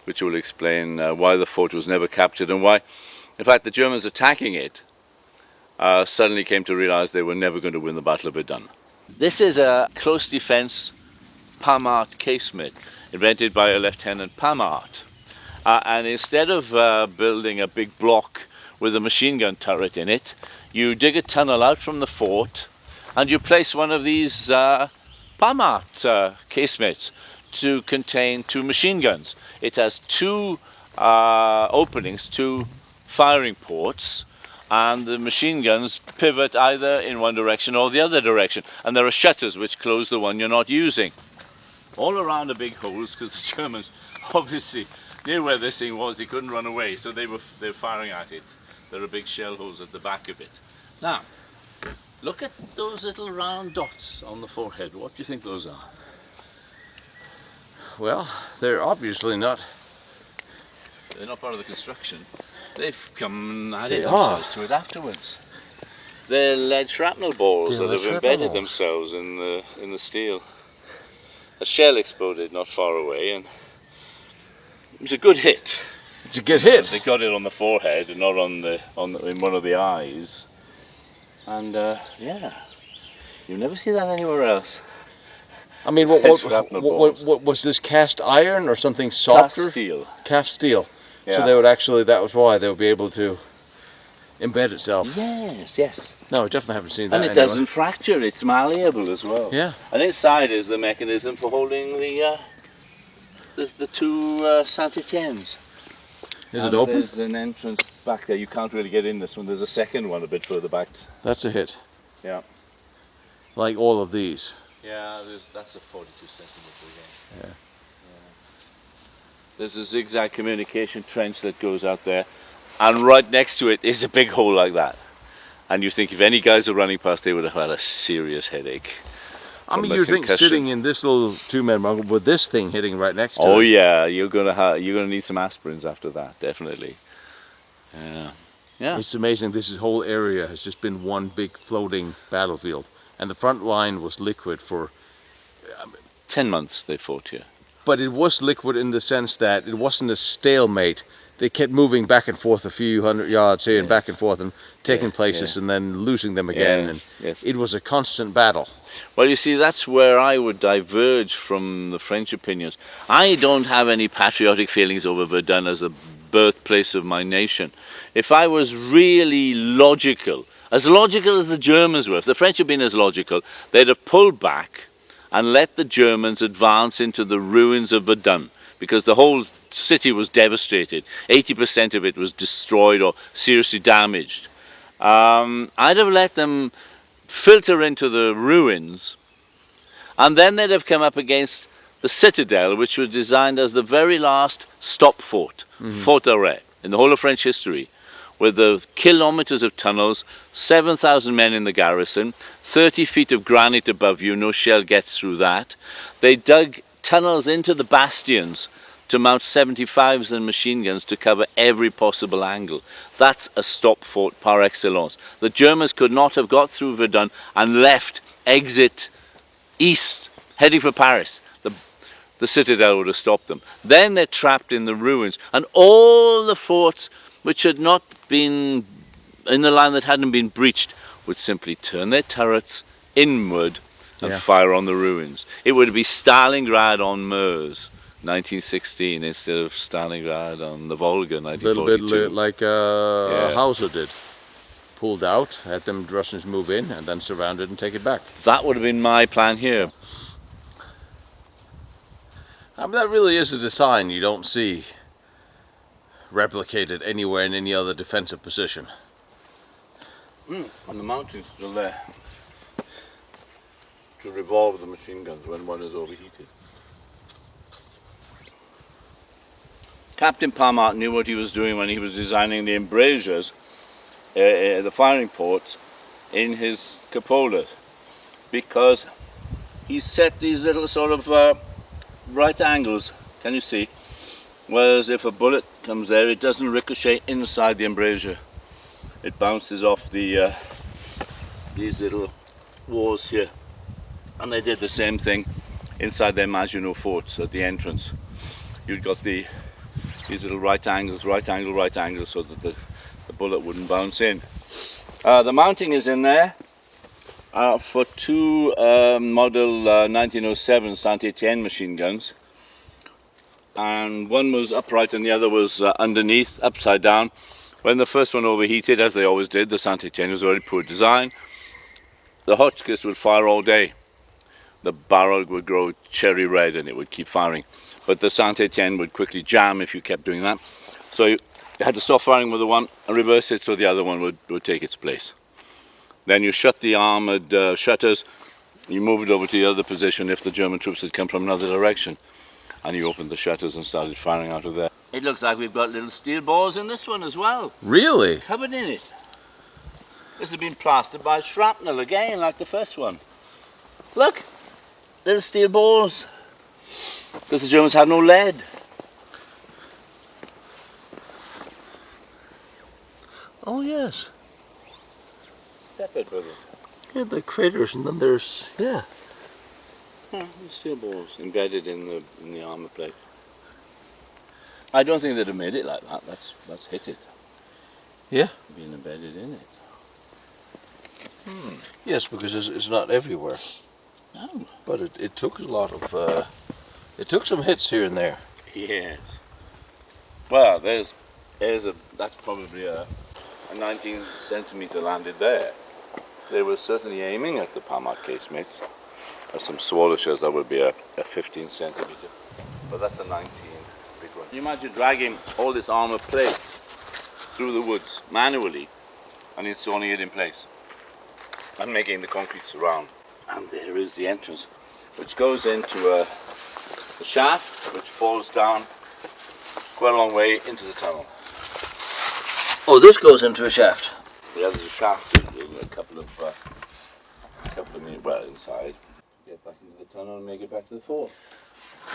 which will explain why the fort was never captured and why, in fact, the Germans attacking it suddenly came to realize they were never going to win the Battle of Verdun. This is a close defense Pamart casemate invented by a Lieutenant Pamart. And instead of building a big block with a machine gun turret in it, you dig a tunnel out from the fort and you place one of these Pamart casemates to contain 2 machine guns. It has 2 openings, 2 firing ports, and the machine guns pivot either in one direction or the other direction. And there are shutters which close the one you're not using. All around the big holes, because the Germans obviously knew where this thing was, they couldn't run away, so they were firing at it. There are big shell holes at the back of it. Now, look at those little round dots on the forehead. What do you think those are? Well, they're obviously not. They're not part of the construction. They've come and added themselves to it afterwards. They're lead shrapnel balls that have embedded themselves in the steel. A shell exploded not far away, and it was a good hit. It's a good hit. They got it on the forehead and not in one of the eyes. And yeah, you never see that anywhere else. I mean, what was this, cast iron or something softer? Cast steel. Cast steel. Yeah. So they would actually, that was why they would be able to embed itself. Yes. No, I definitely haven't seen that. And it doesn't fracture, it's malleable as well. Yeah. And inside is the mechanism for holding the 2 Saint-Étiennes. Is it open? There's an entrance back there. You can't really get in this one. There's a second one a bit further back. That's a hit. Yeah. Like all of these. Yeah, that's a 42 centimeter again. Yeah. There's a zigzag communication trench that goes out there, and right next to it is a big hole like that. And you think if any guys are running past, they would have had a serious headache. I mean, you think sitting in this little 2-man bunker with this thing hitting right next to it. Oh yeah, you're gonna need some aspirins after that, definitely. Yeah. It's amazing. This whole area has just been one big floating battlefield, and the front line was liquid for 10 months they fought here. But it was liquid in the sense that it wasn't a stalemate. They kept moving back and forth a few hundred yards here and back and forth and taking places and then losing them again. And it was a constant battle. Well, you see, that's where I would diverge from the French opinions. I don't have any patriotic feelings over Verdun as the birthplace of my nation. If I was really logical as the Germans were, if the French had been as logical, they'd have pulled back and let the Germans advance into the ruins of Verdun, because the whole city was devastated. 80% of it was destroyed or seriously damaged. I'd have let them filter into the ruins, and then they'd have come up against the citadel, which was designed as the very last stop fort, fort d'arrêt, in the whole of French history, with the kilometers of tunnels, 7,000 men in the garrison, 30 feet of granite above you, no shell gets through that. They dug tunnels into the bastions to mount 75s and machine guns to cover every possible angle. That's a stop fort par excellence. The Germans could not have got through Verdun and left, exit east, heading for Paris. The citadel would have stopped them. Then they're trapped in the ruins, and all the forts which had not been in the line that hadn't been breached would simply turn their turrets inward and fire on the ruins. It would be Stalingrad on Meuse, 1916, instead of Stalingrad on the Volga, 1942. A little bit like Hauser did. Pulled out, had them Russians move in, and then surrounded and take it back. That would have been my plan here. I mean, that really is a design you don't see replicated anywhere in any other defensive position. And the mounting's still there to revolve the machine guns when one is overheated. Captain Palmart knew what he was doing when he was designing the embrasures, the firing ports, in his cupolas, because he set these little sort of right angles, can you see? Whereas if a bullet comes there, it doesn't ricochet inside the embrasure. It bounces off the these little walls here. And they did the same thing inside their Maginot forts at the entrance. You'd got these little right angles, so that the bullet wouldn't bounce in. The mounting is in there for two model 1907 Saint-Étienne machine guns. And one was upright and the other was underneath, upside down. When the first one overheated, as they always did, the Saint-Étienne was a very poor design. The Hotchkiss would fire all day. The barrel would grow cherry red and it would keep firing. But the Saint-Étienne would quickly jam if you kept doing that. So you had to stop firing with the one and reverse it so the other one would take its place. Then you shut the armoured shutters, you move it over to the other position if the German troops had come from another direction. And you opened the shutters and started firing out of there. It looks like we've got little steel balls in this one as well. Really? Covered in it. This has been plastered by shrapnel again, like the first one. Look, little steel balls. Because the Germans had no lead. Oh, yes. Peppered with it. Yeah, the craters, and then there's, Yeah, steel balls embedded in the armour plate. I don't think they'd have made it like that. That's hit it. Yeah. Being embedded in it. Yes, because it's not everywhere. No. But it took a lot of, it took some hits here and there. Yes. Well, that's probably a 19 centimetre landed there. They were certainly aiming at the Palmart casemates. There's some smaller shells that would be a 15 centimetre, but that's a 19 big one. You imagine dragging all this armour plate through the woods manually and installing it in place and making the concrete surround. And there is the entrance, which goes into a shaft which falls down quite a long way into the tunnel. Oh, this goes into a shaft. Yeah, there's a shaft a couple of meters inside. Get back into the tunnel and make it back to the fort.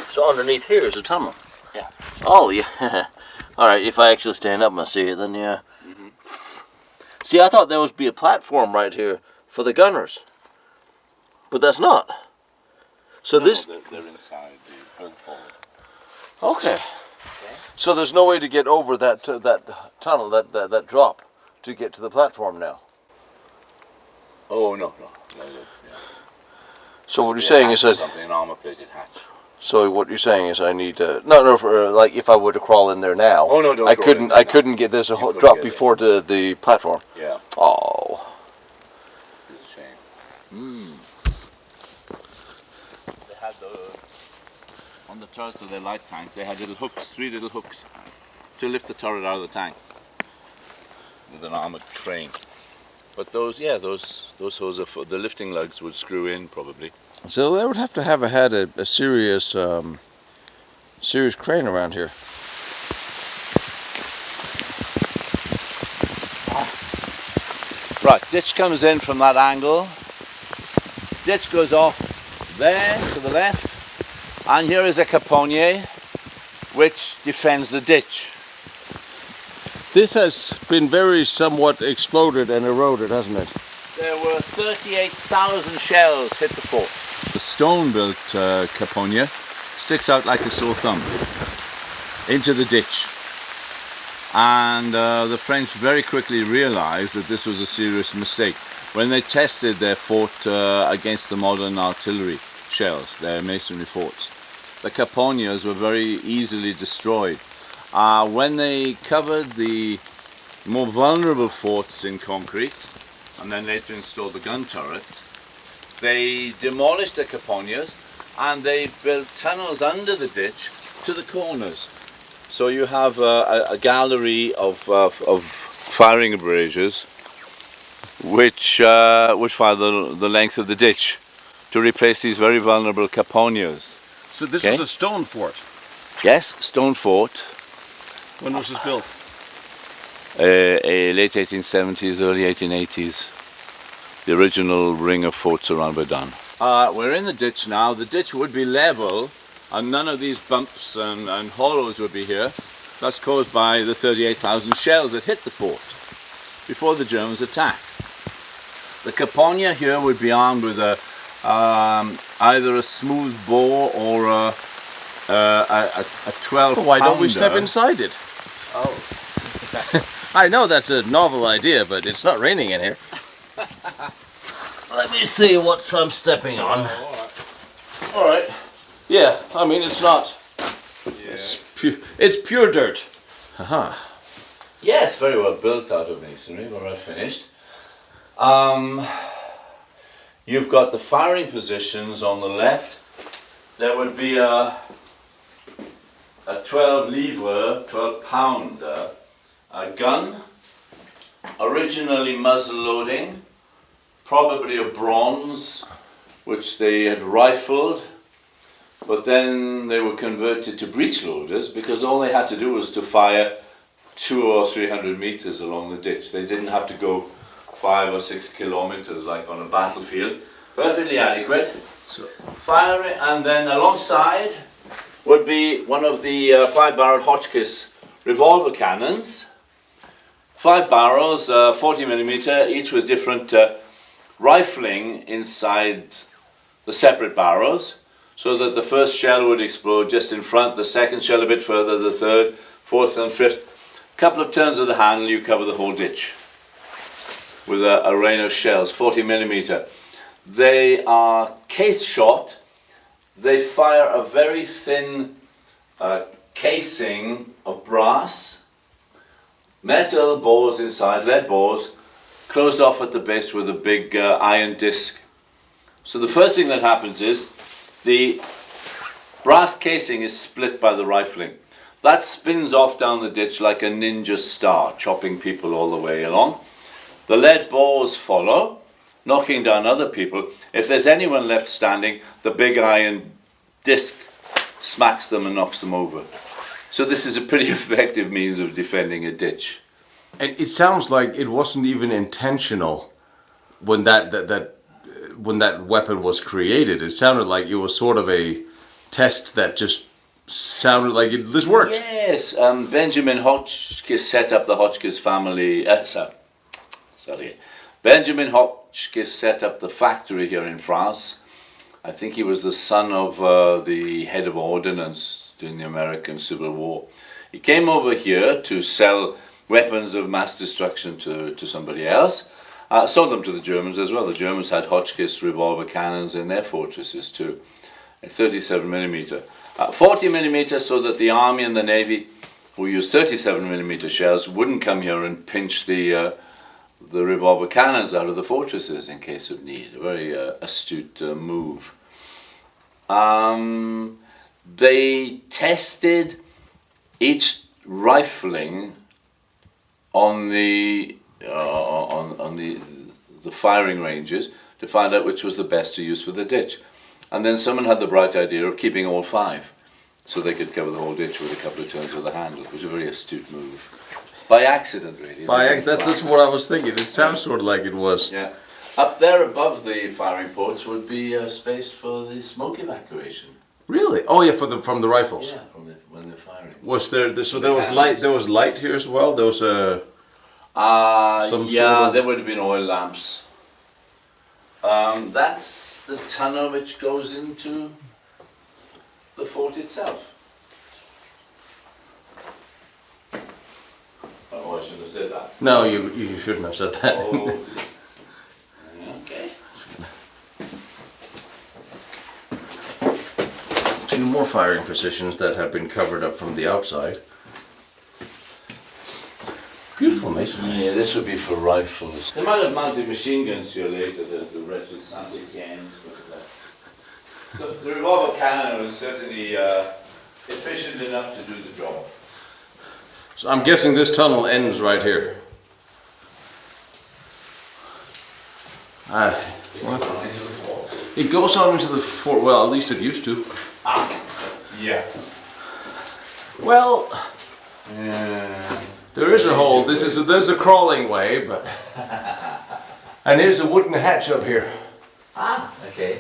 So underneath here is a tunnel. Yeah. Oh, yeah. All right, if I actually stand up and see it, then yeah. See, I thought there would be a platform right here for the gunners. But that's not. So this. They're inside the further forward. Okay. So there's no way to get over that tunnel, that drop, to get to the platform now. Oh no. Yeah. So what you're saying is that. Something, an armor-plated hatch. So what you're saying is I need to for, like if I were to crawl in there now. Oh no, don't. I couldn't get. There's a drop before the platform. Yeah. Oh. It's a shame. They had on the turrets of their light tanks. They had little hooks, 3 little hooks, to lift the turret out of the tank with an armored crane. But those hoses are for the lifting lugs would screw in probably. So they would have to have had a serious crane around here. Right, ditch comes in from that angle. Ditch goes off there to the left, and here is a caponnier which defends the ditch. This has been very somewhat exploded and eroded, hasn't it? There were 38,000 shells hit the fort. The stone-built caponnier sticks out like a sore thumb into the ditch. And the French very quickly realized that this was a serious mistake. When they tested their fort against the modern artillery shells, their masonry forts, the caponniers were very easily destroyed. When they covered the more vulnerable forts in concrete, and then later installed the gun turrets, they demolished the caponniers and they built tunnels under the ditch to the corners. So you have a gallery of firing abrasives which would fire the length of the ditch to replace these very vulnerable caponniers. So this was a stone fort? Yes, stone fort. When was this built? Late 1870s, early 1880s. The original ring of forts around Verdun. We're in the ditch now. The ditch would be level and none of these bumps and hollows would be here. That's caused by the 38,000 shells that hit the fort before the Germans attacked. The caponnier here would be armed with either a smooth bore or a 12 pounder. Why don't we step inside it? Oh. I know that's a novel idea, but it's not raining in here. Let me see what I'm stepping on. All right. Yeah, I mean it's not. Yeah. It's pure dirt. Aha. Yes, very well built out of masonry. We're all finished. You've got the firing positions on the left. There would be a 12 lever, 12 pounder a gun, originally muzzle loading, probably of bronze, which they had rifled, but then they were converted to breech loaders because all they had to do was to fire 200 or 300 meters along the ditch. They didn't have to go 5 or 6 kilometers like on a battlefield. Perfectly adequate. So firing, and then alongside would be one of the 5-barreled Hotchkiss revolver cannons. 5 barrels, 40mm, each with different rifling inside the separate barrels, so that the first shell would explode just in front, the second shell a bit further, the third, fourth and fifth. A couple of turns of the handle, you cover the whole ditch with a rain of shells, 40mm. They are case shot. They fire a very thin casing of brass, metal bores inside, lead bores, closed off at the base with a big iron disc. So the first thing that happens is the brass casing is split by the rifling. That spins off down the ditch like a ninja star, chopping people all the way along. The lead bores follow, knocking down other people. If there's anyone left standing, the big iron disc smacks them and knocks them over. So this is a pretty effective means of defending a ditch. And it sounds like it wasn't even intentional when when that weapon was created. It sounded like it was sort of a test that just sounded like this worked. Yes, Benjamin Hotchkiss set up the Hotchkiss family. Benjamin Hotchkiss set up the factory here in France I think he was the son of the head of ordnance during the American Civil War. He came over here to sell weapons of mass destruction to somebody else. Sold them to the Germans as well. The Germans had Hotchkiss revolver cannons in their fortresses too. 37mm. 40mm so that the Army and the Navy, who used 37mm shells, wouldn't come here and pinch the revolver cannons out of the fortresses in case of need. A very astute move. They tested each rifling on the firing ranges to find out which was the best to use for the ditch. And then someone had the bright idea of keeping all 5, so they could cover the whole ditch with a couple of turns with the handle, which was a very astute move. By accident, really. That's what I was thinking. It sounds sort of like it was. Yeah. Up there above the firing ports would be space for the smoke evacuation. Really? Oh yeah, from the rifles. Yeah, when they're firing. Was there? So there was light. There was light here as well. There was a. There would have been oil lamps. That's the tunnel which goes into the fort itself. Oh, I shouldn't have said that. No, you shouldn't have said that. Oh. Okay. 2 more firing positions that have been covered up from the outside. Beautiful masonry. Yeah, this would be for rifles. They might have mounted machine guns here later, the wretched Sandy cans, but the revolver cannon was certainly efficient enough to do the job. So I'm guessing this tunnel ends right here. It goes on into the fort. Well, at least it used to. Yeah. Well, there is a hole. There's a crawling way, but and here's a wooden hatch up here. Okay.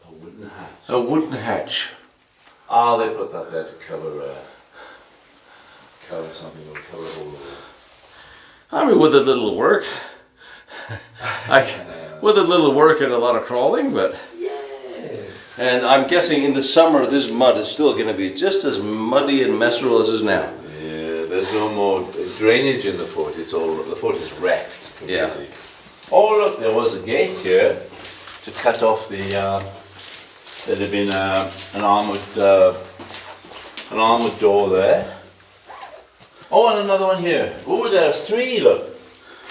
A wooden hatch. A wooden hatch. They put that there to cover something or cover a hole. I mean, with a little work. With a little work and a lot of crawling, but. Yes. And I'm guessing in the summer this mud is still going to be just as muddy and messy as it is now. Yeah, there's no more drainage in the fort. The fort is wrecked completely. Yeah. Oh look, there was a gate here to cut off the. There had been an armored door there. Oh, and another one here. Oh, there's 3. Look.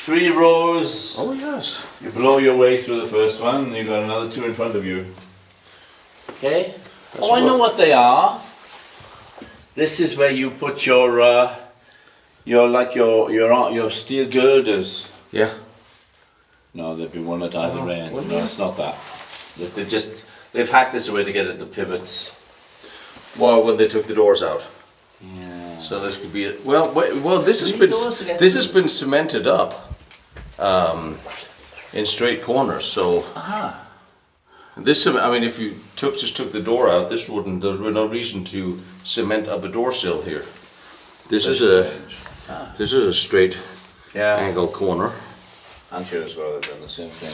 3 rows. Oh yes. You blow your way through the first one, and you've got another 2 in front of you. Okay. I know what they are. This is where you put your steel girders. Yeah. No, there'd be one at either end. No, it's not that. They've hacked this away to get at the pivots. Well, when they took the doors out. Yeah. So this could be it. Well, this has been cemented up in straight corners. So this, I mean, if you just took the door out, there would no reason to cement up a door sill here. This is a straight angle corner. And here as well, they've done the same thing.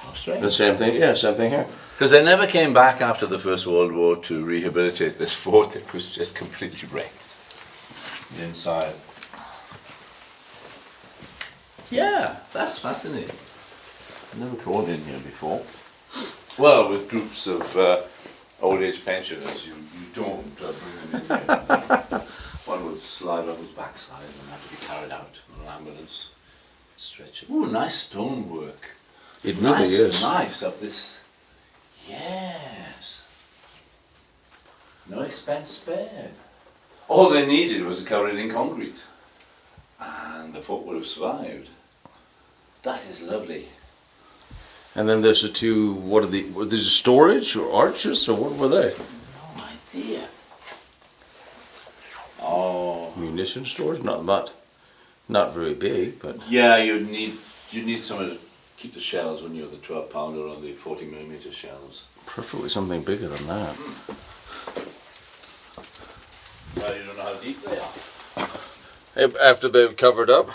Oh, strange. The same thing, yeah, same thing here. Because they never came back after the First World War to rehabilitate this fort. It was just completely wrecked. The inside. Yeah, that's fascinating. I've never crawled in here before. Well, with groups of old age pensioners, you don't bring them in here. One would slide on his backside and have to be carried out in an ambulance stretcher. Ooh, nice stonework. It really is. Nice up this. Yes. No expense spared. All they needed was to cover it in concrete, and the fort would have survived. That is lovely. And then there's the 2. What are these storage or arches or what were they? No idea. Oh. Munition storage, not very big, but. Yeah, you'd need somewhere to keep the shells when you're the 12-pounder or the 40mm shells. Preferably something bigger than that. Well, you don't know how deep they are. After they've covered up.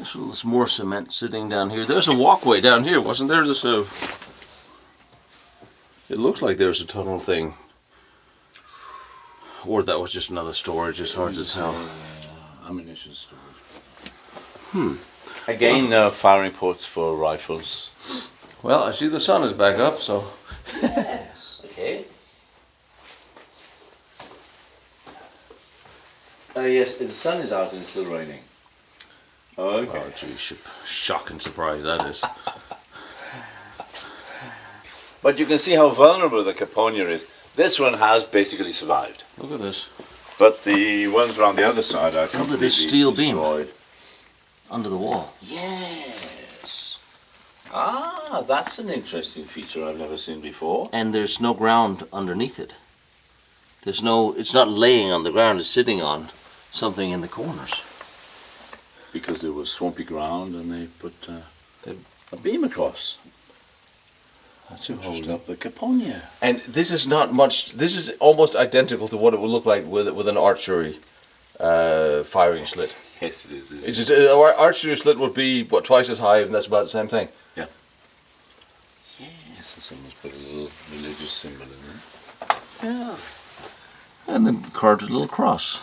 There's more cement sitting down here. There's a walkway down here, wasn't there? There's a... It looks like there's a tunnel thing. Or that was just another storage, it's hard to tell. Ammunition storage. Again, firing ports for rifles. Well, I see the sun is back up, so... Yes, okay. Yes, the sun is out and it's still raining. Okay. Oh, gee, shocking surprise that is. But you can see how vulnerable the Caponia is. This one has basically survived. Look at this. But the ones around the other side are Look at completely this steel beam destroyed. under the wall. Yes. Ah, that's an interesting feature I've never seen before. And there's no ground underneath it. There's no, it's not laying on the ground, it's sitting on something in the corners. Because there was swampy ground and they put a beam across to hold up the Caponia. And this is not much, this is almost identical to what it would look like with an archery firing slit. Yes, it is. It's just, our archery slit would be, what, twice as high, and that's about the same thing. Yeah. Yes, and someone's put a little religious symbol in there. Yeah. And then carved a little cross.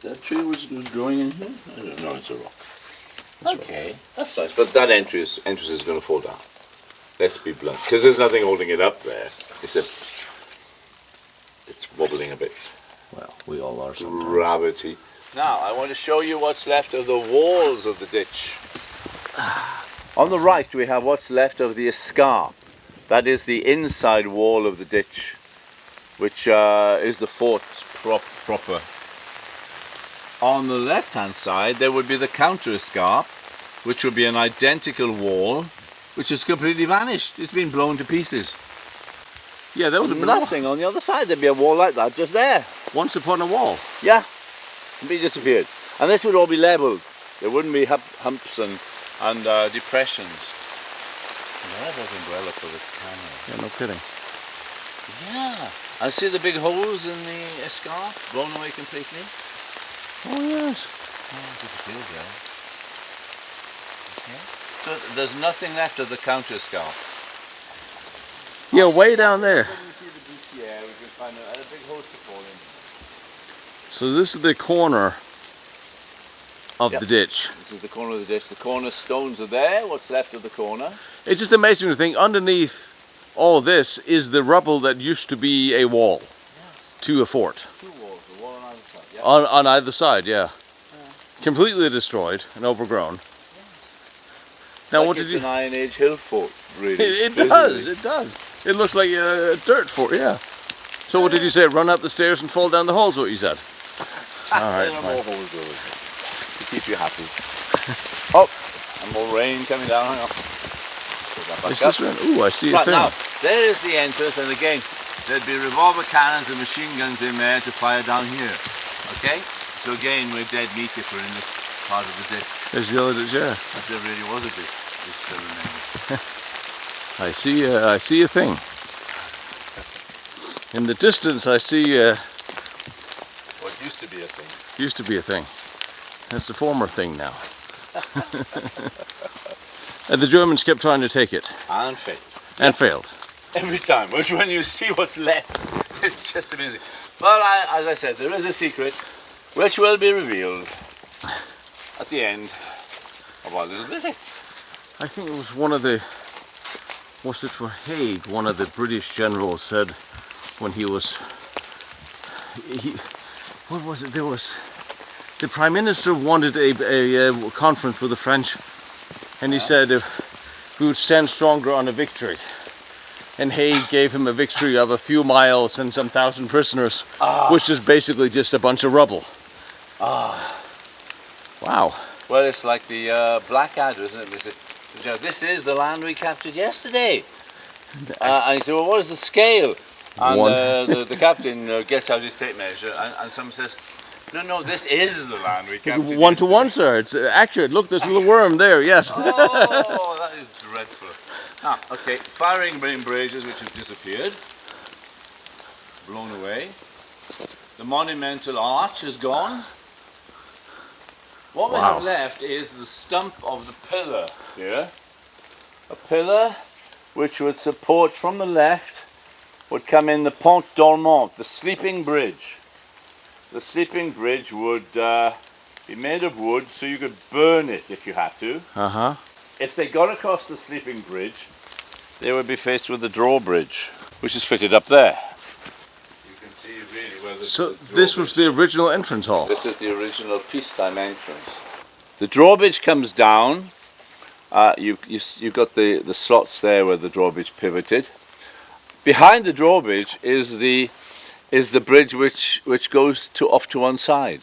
That tree was growing in here? I don't know, it's a rock. Okay, that's nice. But that entrance is going to fall down. Let's be blunt. Because there's nothing holding it up there, except it's wobbling a bit. Well, we all are sometimes. Gravity. Now, I want to show you what's left of the walls of the ditch. On the right, we have what's left of the escarp. That is the inside wall of the ditch, which is the fort proper. On the left-hand side, there would be the counter escarp, which would be an identical wall, which has completely vanished. It's been blown to pieces. Yeah, there would have been nothing on the other side. There'd be a wall like that just there. Once upon a wall. Yeah, completely disappeared. And this would all be leveled. There wouldn't be humps and depressions. There's an umbrella for the camera. Yeah, no kidding. Yeah. And see the big holes in the escarp blown away completely? Oh yes. Oh, disappeared there. Okay. So there's nothing left of the counter escarp. Yeah, way down there. When we see the BCA, we can find a big hole to fall in. So this is the corner of Yep. the ditch. This is the corner of the ditch. The corner stones are there. What's left of the corner? It's just amazing to think underneath all this is the rubble that used to be a wall to a fort. Two walls, a wall on either side. Yeah. On either side, yeah. Completely destroyed and overgrown. Now Like what it's did you... an Iron Age hill fort, really. It does, it does. It looks like a dirt fort, yeah. So what did you say? Run up the stairs and fall down the halls, what you said? Alright, There are more holes over there to keep you happy. Oh, and more rain coming down. Hang on. Put that back up. Ooh, I see a Right, thing. now, there is the entrance, and again, there'd be revolver cannons and machine guns in there to fire down here. Okay? So again, we're dead meat if we're in this part of the ditch. There's the other ditch, yeah. If there really was a ditch, it still remains. I see a thing. In the distance, I see What used to be a thing. used to be a thing. That's the former thing now. And the Germans kept trying to take it And failed. and failed. Every time, which when you see what's left, it's just amazing. But as I said, there is a secret which will be revealed at the end of our little visit. I think it was one of the, was it for Haig, one of the British generals said when he was, what was it, there was, the Prime Minister wanted a conference with the French, and he said if we would stand stronger on a victory. And Haig gave him a victory of a few miles and some thousand prisoners, which is basically just a bunch of rubble. Wow. Well, it's like the Blackadder, isn't it? They said, you know, this is the land we captured yesterday. And he said, well, what is the scale? And the captain gets out his tape measure, and someone says, no, this is the land we captured 1 to 1, sir. It's accurate. Look, there's a little worm there. Yes. Oh, that is dreadful. Ah, okay, firing embrasures which have disappeared, blown away. The monumental arch is gone. What we Wow. have left is the stump of the pillar here. A pillar which would support from the left, would come in the Pont Dormant, the sleeping bridge. The sleeping bridge would be made of wood so you could burn it if you had to. Uh-huh. If they got across the sleeping bridge, they would be faced with the drawbridge, which is fitted up there. You can see really where the So the this was the drawbridge- original entrance hall. This is the original peacetime entrance. The drawbridge comes down. You've got the slots there where the drawbridge pivoted. Behind the drawbridge is the bridge which goes off to one side.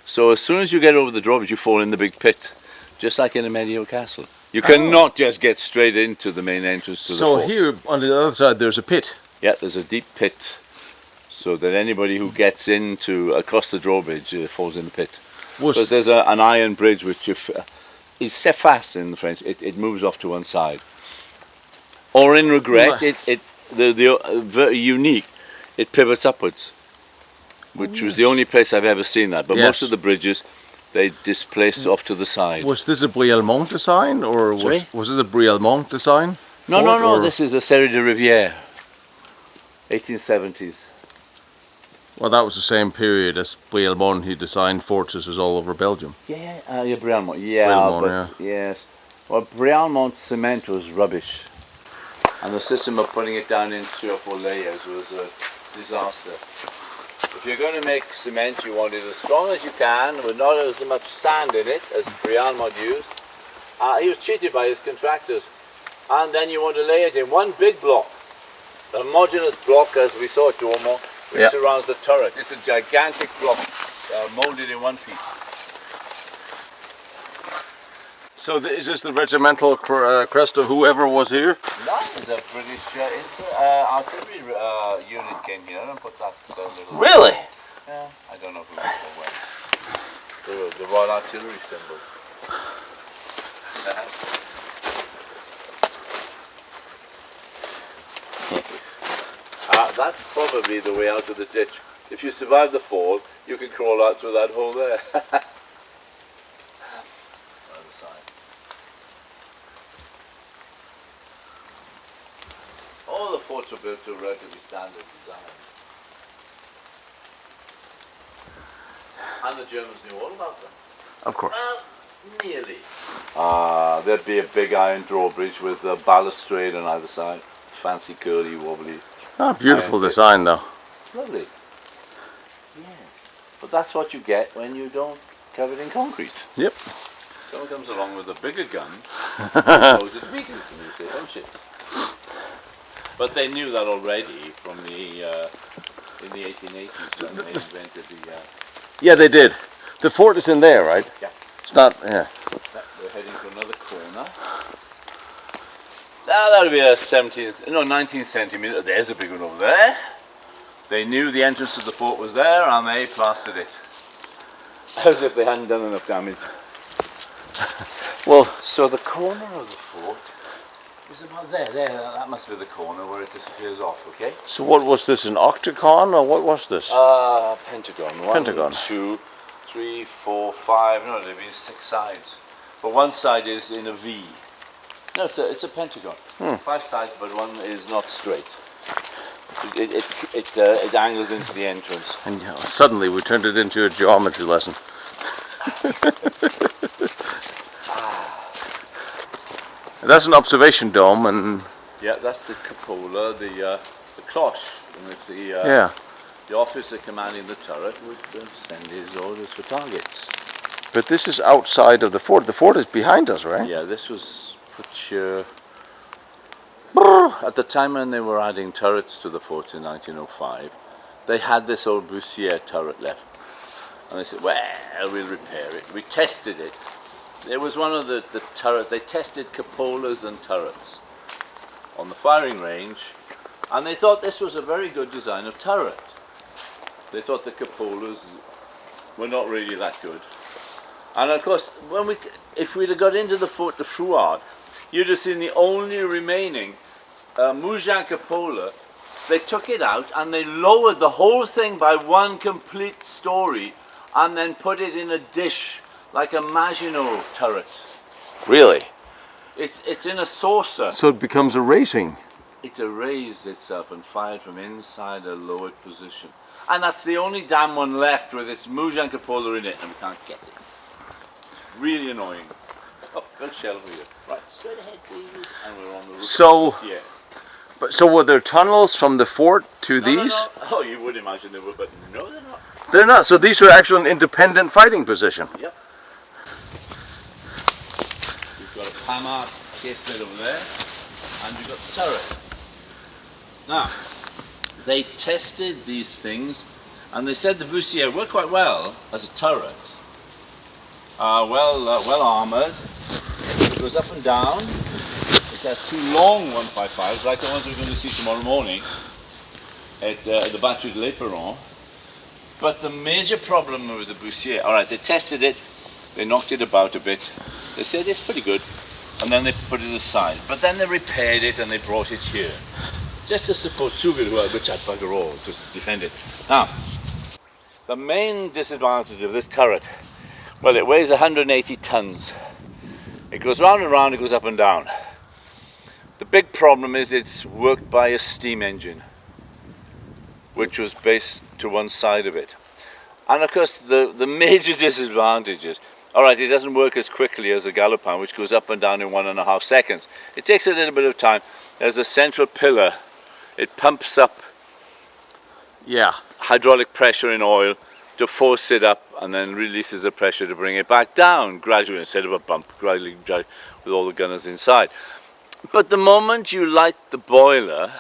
So as soon as you get over the drawbridge, you fall in the big pit, just like in a medieval castle. You cannot just get straight into the main entrance to the So fort. here on the other side there's a pit. Yeah, there's a deep pit, so that anybody who gets across the drawbridge falls in the pit. Because there's an iron bridge which it's set fast in the French. It moves off to one side. Or in regret, very unique. It pivots upwards, which was the only place I've ever seen that. But Yes. most of the bridges, they displace off to the side. Was this a Brialmont design, or Sorry? was it a Brialmont design? No, fort, or- this is a Série de Rivière, 1870s. Well, that was the same period as Brialmont. He designed fortresses all over Belgium. Yeah, Brialmont. Yeah, Brialmont, but yes. Well, Brialmont cement was rubbish, and the system of putting it down in 3 or 4 layers was a disaster. If you're going to make cement, you want it as strong as you can, with not as much sand in it as Brialmont used. He was cheated by his contractors, and then you want to lay it in one big block, a homogeneous block, as we saw at Dormont, which Yeah. surrounds the turret. It's a gigantic block, molded in one piece. So is this the regimental crest of whoever was here? That is a British artillery unit came here and put that little... Really? Yeah, I don't know who or when. The Royal Artillery symbol. That's probably the way out of the ditch. If you survive the fall, you can crawl out through that hole there. Other side. All the forts were built to a relatively standard design. And the Germans knew all about them. Of course. Well, nearly. There'd be a big iron drawbridge with a balustrade on either side. Fancy, curly, wobbly. Ah, beautiful Iron pit. design, though. Lovely. Yeah. But that's what you get when you don't cover it in concrete. Yep. Someone comes along with a bigger gun, blows it to pieces, and you say, oh shit. But they knew that already from in the 1880s when they invented the... Yeah, they did. The fort is in there, right? Yeah. It's not. Yeah. We're heading to another corner. Now that'll be a 19 centimetre. There's a big one over there. They knew the entrance to the fort was there and they plastered it. As if they hadn't done enough damage. Well, So the corner of the fort is about there. That must be the corner where it disappears off, okay? so what was this? An octagon, or what was this? Pentagon. Pentagon. 1, 2, 3, 4, 5. No, there've been 6 sides. But one side is in a V. No, it's a pentagon. 5 sides, but one is not straight. It angles into the entrance. And suddenly we turned it into a geometry lesson. That's an observation dome, and Yeah, that's the cupola, the cloche, in which yeah. the officer commanding the turret would send his orders for targets. But this is outside of the fort. The fort is behind us, right? Yeah, this was put at the time when they were adding turrets to the fort in 1905, they had this old Bussier turret left. And they said, well, we'll repair it. We tested it. It was one of the turrets. They tested cupolas and turrets on the firing range, and they thought this was a very good design of turret. They thought the cupolas were not really that good. And of course, if we'd have got into the Fort de Frouard, you'd have seen the only remaining Mougins cupola. They took it out and they lowered the whole thing by one complete story and then put it in a dish like a Maginot turret. Really? It's in a saucer. So it becomes a racing. It erased itself and fired from inside a lowered position. And that's the only damn one left with its Moujang cupola in it, and we can't get it. Really annoying. Oh, good shell over here. Right, straight ahead, please. And we're on the roof. So, Yeah. so were there tunnels from the fort to these? No. Oh, you would imagine they were, but no, they're not. They're not. So these were actually an independent fighting position. Yep. We've got a Pama cased over there, and we've got the turret. Now, they tested these things, and they said the Bussier worked quite well as a turret. Well armoured. It goes up and down. It has two long 155s, like the ones we're going to see tomorrow morning at the Batterie de l'Éperon. But the major problem with the Bussier, all right, they tested it, they knocked it about a bit. They said it's pretty good, and then they put it aside. But then they repaired it and they brought it here, just to support Souville, which had bugger all, to defend it. Now, the main disadvantage of this turret, well, it weighs 180 tons. It goes round and round, it goes up and down. The big problem is it's worked by a steam engine, which was based to one side of it. And of course, the major disadvantage is, all right, it doesn't work as quickly as a Galopin, which goes up and down in 1.5 seconds. It takes a little bit of time. There's a central pillar. It pumps up hydraulic pressure in oil to force it up, and then releases the pressure to bring it back down gradually, instead of a bump, gradually with all the gunners inside. But the moment you light the boiler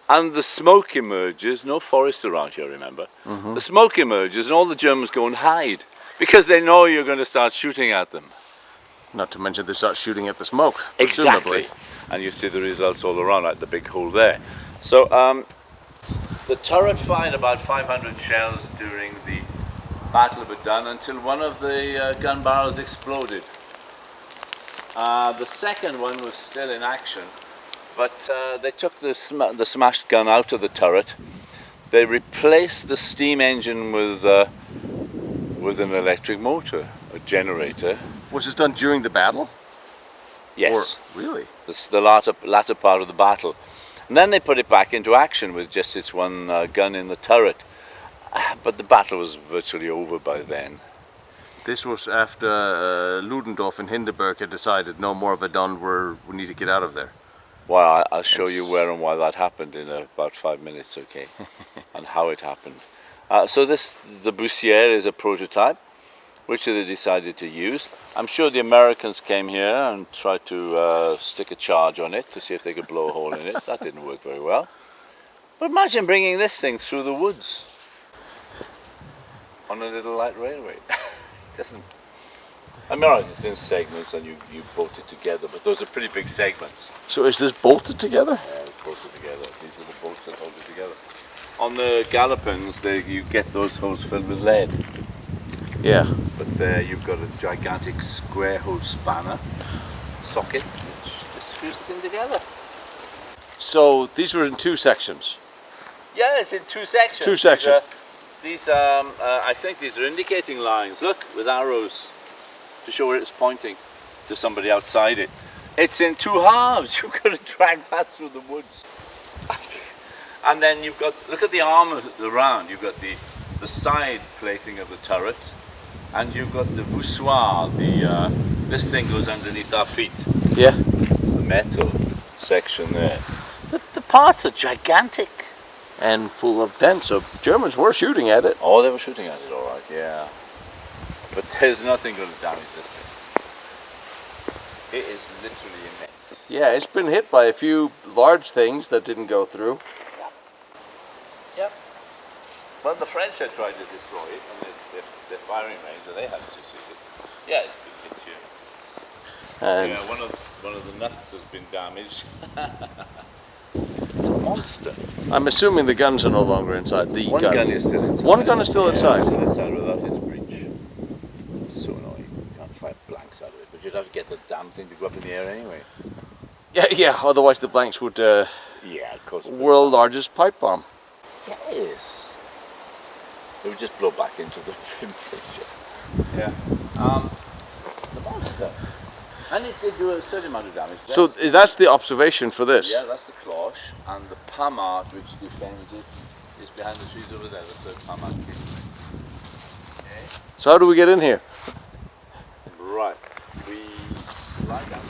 and the smoke emerges, no forest around here, remember, the smoke emerges and all the Germans go and hide because they know you're going to start shooting at them. Not to mention they start shooting at the smoke. Exactly. And you see the results all around, like the big hole there. So the turret fired about 500 shells during the Battle of Verdun until one of the gun barrels exploded. The second one was still in action, but they took the smashed gun out of the turret. They replaced the steam engine with an electric motor, a generator. Was this done during the battle? Yes. Or, really? This is the latter part of the battle. And then they put it back into action with just its one gun in the turret. But the battle was virtually over by then. This was after Ludendorff and Hindenburg had decided no more of Verdun, we need to get out of there. Well, I'll show you where and why that happened in about 5 minutes, okay? And how it happened. So the Bussier is a prototype, which they decided to use. I'm sure the Americans came here and tried to stick a charge on it to see if they could blow a hole in it. That didn't work very well. But imagine bringing this thing through the woods on a little light railway. It doesn't... I mean, all right, it's in segments and you bolt it together, but those are pretty big segments. So is this bolted together? Yeah, it's bolted together. These are the bolts that hold it together. On the Galopins, you get those holes filled with lead. Yeah. But there you've got a gigantic square hole spanner socket which just screws the thing together. So these were in two sections? Yeah, it's in two sections. Two sections. I think these are indicating lines, look, with arrows to show where it's pointing to somebody outside it. It's in two halves. You've got to drag that through the woods. And then you've got, look at the armour around. You've got the side plating of the turret, and you've got the voussoir, this thing goes underneath our feet. Yeah. The metal section there. The parts are gigantic. And full of dents, so Germans were shooting at it. Oh, they were shooting at it, all right, yeah. But there's nothing going to damage this thing. It is literally immense. Yeah, it's been hit by a few large things that didn't go through. Yep. Well, the French had tried to destroy it, and their firing range, and they had to succeeded. Yeah, it's been hit here. And yeah, one of the nuts has been damaged. It's a monster. I'm assuming the guns are no longer inside. One gun is still inside. One gun is still inside? It's still inside without its breech. It's so annoying. You can't fire blanks out of it. But you'd have to get the damn thing to go up in the air anyway. Yeah, otherwise the blanks would... yeah, of course. World's largest pipe bomb. Yes. It would just blow back into the rim picture. Yeah. The monster. And it did do a certain amount of damage. So that's the observation for this? Yeah, that's the cloche, and the palmart which defends it is behind the trees over there, the third palmart. Okay. So how do we get in here? Right. We slide down.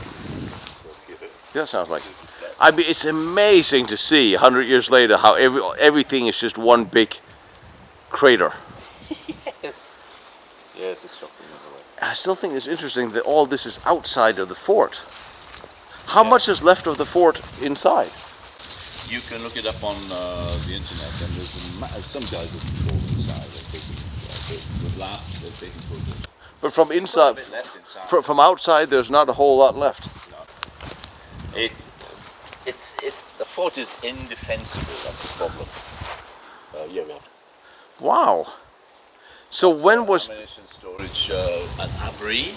That sounds like it. I mean, it's amazing to see 100 years later how everything is just one big crater. Yes. Yes, it's shocking in a way. I still think it's interesting that all this is outside of the fort. How much is left of the fort inside? You can look it up on the internet, and there's some guys that can go inside. They've laughed, they've taken photos. But from inside, from outside, there's not a whole lot left. No. The fort is indefensible. That's the problem. Yeah, we have. Wow. So when was ammunition storage at Abri?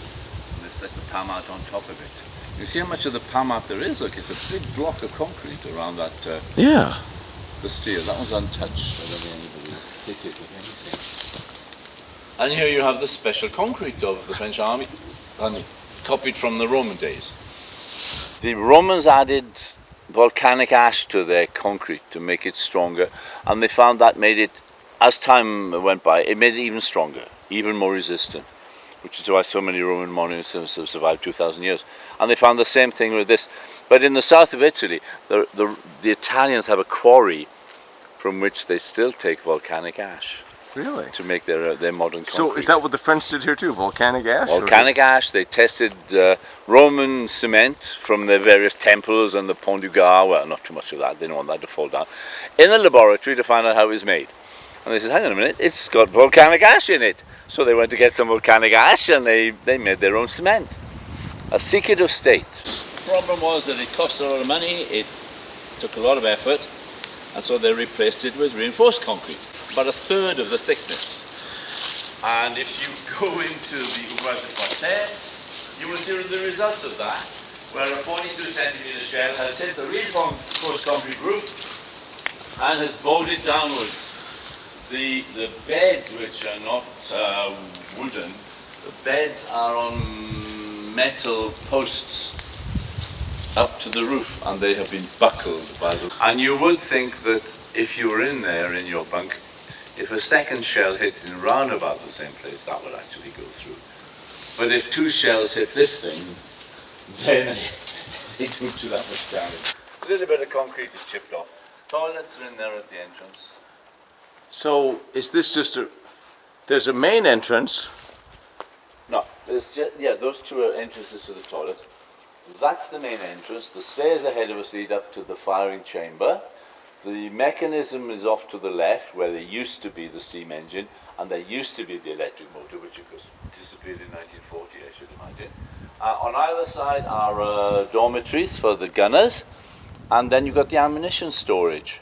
There's like the palmart on top of it. You see how much of the palmart there is? Look, it's a big block of concrete around that. Yeah. The steel. That one's untouched. I don't think anybody's hit it with anything. And here you have the special concrete of the French army, and copied from the Roman days. The Romans added volcanic ash to their concrete to make it stronger, and they found that made it, as time went by, it made it even stronger, even more resistant, which is why so many Roman monuments have survived 2,000 years. And they found the same thing with this. But in the south of Italy, the Italians have a quarry from which they still take volcanic ash. Really? To make their modern concrete. So is that what the French did here too? Volcanic ash? Volcanic ash. They tested Roman cement from their various temples and the Pont du Gard. Well, not too much of that. They didn't want that to fall down. In a laboratory to find out how it was made. And they said, hang on a minute, it's got volcanic ash in it. So they went to get some volcanic ash and they made their own cement. A secret of state. The problem was that it cost a lot of money, it took a lot of effort, and so they replaced it with reinforced concrete. About a third of the thickness. And if you go into the Ouvrage de Poitiers, you will see the results of that, where a 42 centimeter shell has hit the reinforced concrete roof and has bowed it downwards. The beds, which are not wooden, the beds are on metal posts up to the roof, and they have been buckled by the... And you would think that if you were in there in your bunk, if a second shell hit in round about the same place, that would actually go through. But if two shells hit this thing, then they don't do that much damage. A little bit of concrete is chipped off. Toilets are in there at the entrance. So is this just there's a main entrance? No, there's just, yeah, those two are entrances to the toilet. That's the main entrance. The stairs ahead of us lead up to the firing chamber. The mechanism is off to the left, where there used to be the steam engine, and there used to be the electric motor, which of course disappeared in 1940, I should imagine. On either side are dormitories for the gunners, and then you've got the ammunition storage.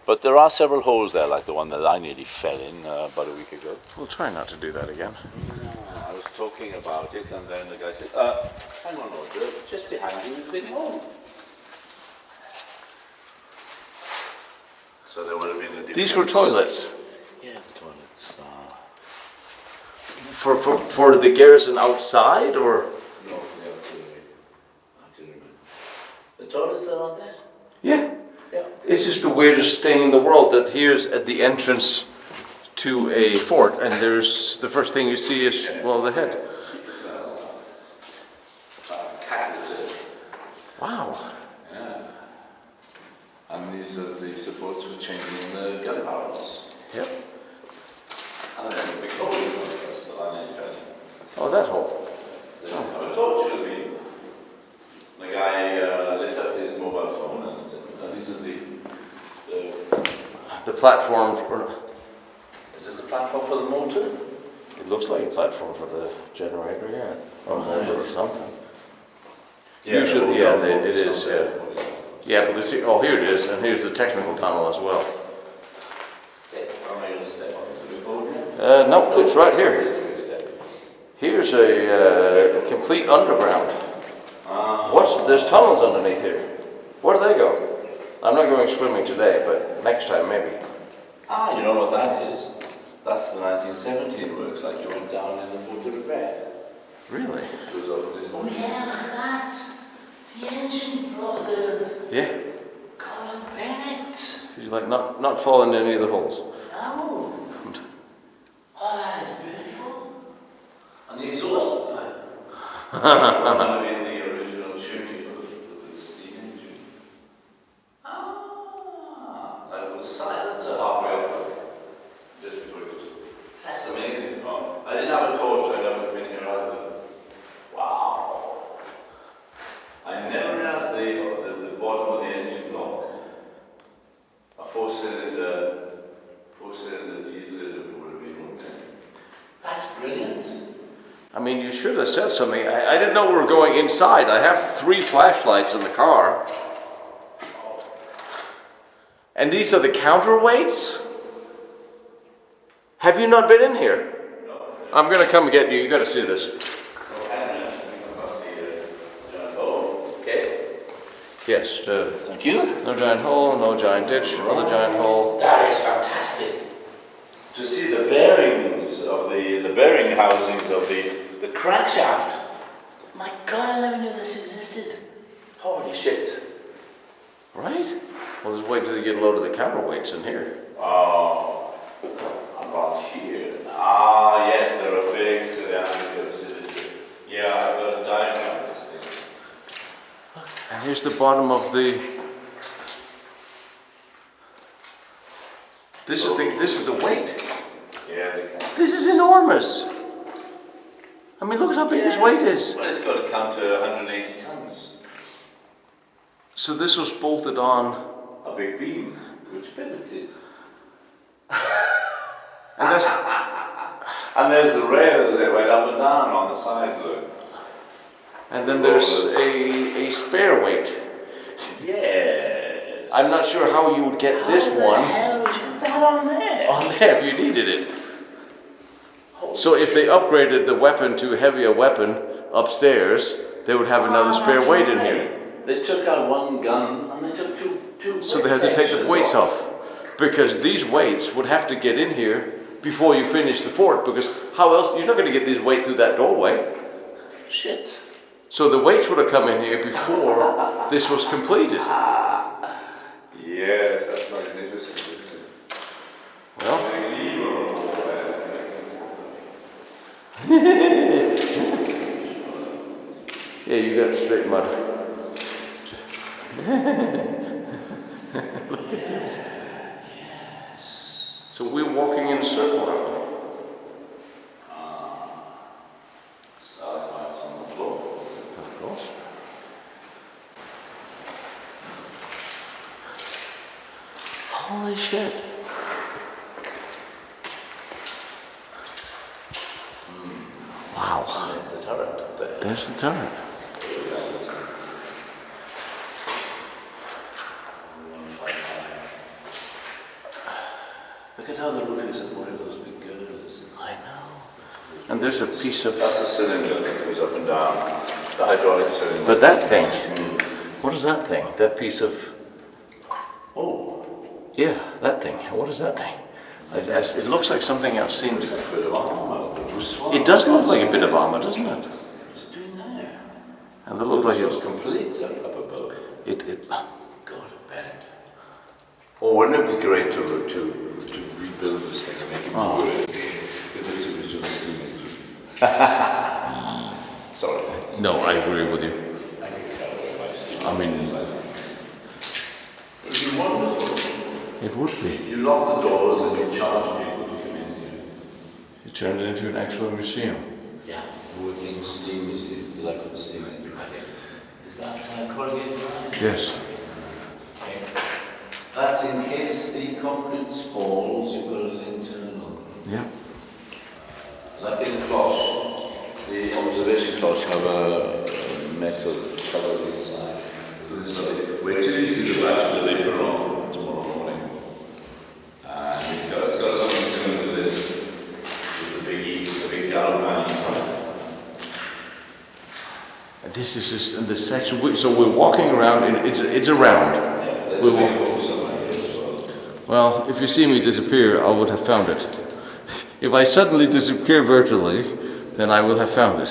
But there are several holes there, like the one that I nearly fell in about a week ago. We'll try not to do that again. I was talking about it, and then the guy said, hang on, Roger, just behind you is a big hole. So there would have been a difference. These were toilets? Yeah, the toilets. For the garrison outside, or? No, for the artillery. The toilets are not there? Yeah. Yeah. It's just the weirdest thing in the world that here's at the entrance to a fort, and there's the first thing you see is, well, the head. It's cat. Wow. Yeah. And these are the supports for changing the gun barrels. Yep. And then the big hole in the line. Oh, that hole. A torch will be. The guy lit up his mobile phone, and these are the platform for... Is this the platform for the motor? It looks like a platform for the generator, yeah. Or motor or something. Yeah, usually, yeah, it is, yeah. Yeah, but see, oh, here it is, and here's the technical tunnel as well. No, it's right here. Here's a complete underground. There's tunnels underneath here. Where do they go? I'm not going swimming today, but next time maybe. You know what that is? That's the 1917 works, like you went down in the foot of the bed. Really? It was over this one. Yeah, look at that. The engine block, the Yeah. Colin Bennett. She's like not falling in any of the holes. No. Oh, that is beautiful. And the exhaust pipe. That would be the original tuning for the steam engine. Ah, like with the silencer halfway up, just before it goes. That's amazing. Oh, I didn't have a torch, I never been here either. Wow. I never realized the bottom of the engine block. A four-cylinder diesel would have been okay. That's brilliant. I mean, you should have said something. I didn't know we were going inside. I have 3 flashlights in the car. And these are the counterweights? Have you not been in here? No. I'm going to come and get you. You got to see this. Okay. Yes. Thank you. No giant hole, no giant ditch, another giant hole. That is fantastic. To see the bearings of the bearing housings of the crankshaft. My God, I never knew this existed. Holy shit. Right? Well, just wait till you get a load of the counterweights in here. Oh, about here. Ah, yes, there are big cylinders. Yeah, I've got a diagram of this thing. And here's the bottom of the. This is the weight. Yeah, they can. This is enormous. I mean, look at how big this weight is. Well, it's got to count to 180 tons. So this was bolted on. A big beam, which pivoted. And that's, And there's the rails that went up and down on the side, look. and then there's a spare weight. Yes. I'm not sure how you would get this How the one hell would you get that on there? on there if you needed it. So if they upgraded the weapon to a heavier weapon upstairs, they would have another spare that's weight in right. here. They took out one gun and they took two So they had to take the sections weights off. Because these weights would have to get in here before you finish the fort, because how else, you're not going to get this weight through that doorway. Shit. So the weights would have come in here before this was completed. Yes, that's magnificent, isn't it? Well, yeah, you got straight mud. Look at this. Yes. So we're walking in a circle, aren't we? Stalagmites on the floor. Of course. Holy shit. Wow. There's the turret up there. There's the turret. Look at how the roof is one of those big girders. I know. And there's a piece of. That's the cylinder that goes up and down. The hydraulic cylinder. But that thing. What is that thing? That piece of. Oh, Yeah, that thing. What is that thing? It looks like something I've seen before. a bit of armor. It does look like a bit of armor, doesn't it? What's it doing there? And it looks like It's it's. complete up above. It. God, I bet. Oh, wouldn't it be great to rebuild this thing and make it work with its original steam engine? Sorry. No, I agree with you. I mean, It'd be wonderful. it would be. You lock the doors and you charge people to come in here. It turned it into an actual museum. Yeah. Working steam is like with the steam engine. Is that corrugated iron? Yes. Okay. That's in case the concrete spalls, you've got an internal. Yeah. Like in the cloche, the observation cloche have a metal cover inside. So this way, wait till you see the batch later on tomorrow morning. And it's got something similar to this, with the big galvan inside. And this is just in this section. So we're walking around. It's around. Yeah, there's a big hole somewhere here as well. Well, if you see me disappear, I would have found it. If I suddenly disappear virtually, then I will have found it.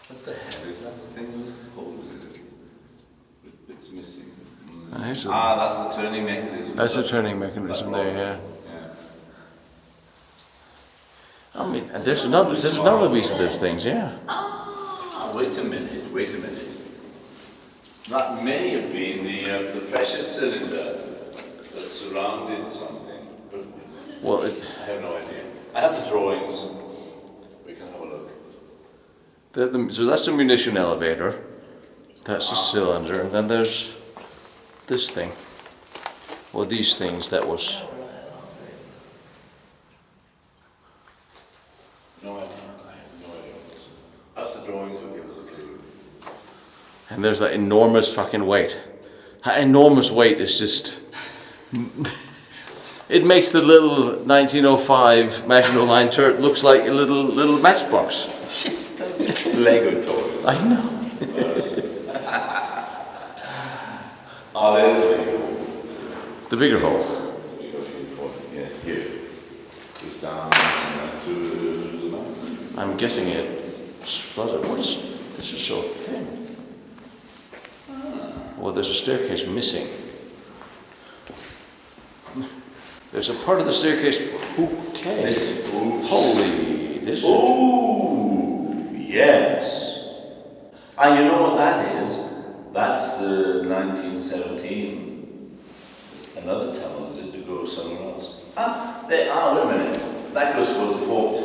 What the hell is that the thing with holes in it? It's missing. That's that's the turning mechanism. the turning mechanism there, yeah. I mean, and there's another piece of those things, yeah. Ah, wait a minute. That may have been the pressure cylinder that surrounded something, but Well, I have no idea. I have the drawings. We can have a look. so that's the munition elevator. That's the cylinder, and then there's this thing. Well, these things. That was. No idea. I have no idea. Perhaps the drawings will give us a clue. And there's that enormous fucking weight. That enormous weight is just. It makes the little 1905 Maginot Line turret looks like a little matchbox. Lego toy. I know. Oh, there's the bigger hole. The bigger hole. Yeah, here. Just down to the mountain. I'm guessing it's flooded. What is this? Is so thin. Well, there's a staircase missing. There's a part of the staircase. Okay. Holy. This. Oh, yes. And you know what that is? That's the 1917. Another tunnel, is it, to go somewhere else? Wait a minute. That goes towards the fort.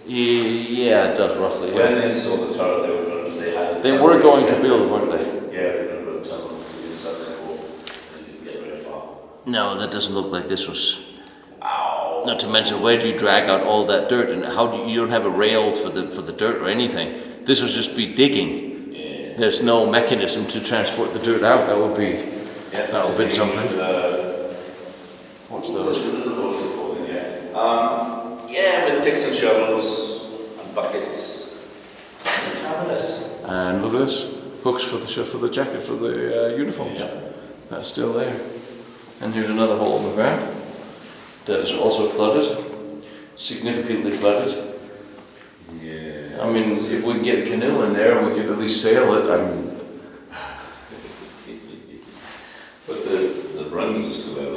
Yeah, it does roughly. Yeah. When they installed the turret, they were going to build, weren't they? Yeah, they were going to build a tunnel inside the fort. They didn't get very far. No, that doesn't look like this was. Ow. Not to mention, where do you drag out all that dirt, and how do you don't have a rail for the dirt or anything? This would just be digging. Yeah. There's no mechanism to transport the dirt out. That would be something. What's those? Yeah, with picks and shovels and buckets. Fabulous. And look at this, hooks for the jacket for the uniforms. Yeah. That's still there. And here's another hole in the ground that is also flooded, significantly flooded. Yeah. I mean, if we can get a canoe in there, we could at least sail it. But the runs are still there,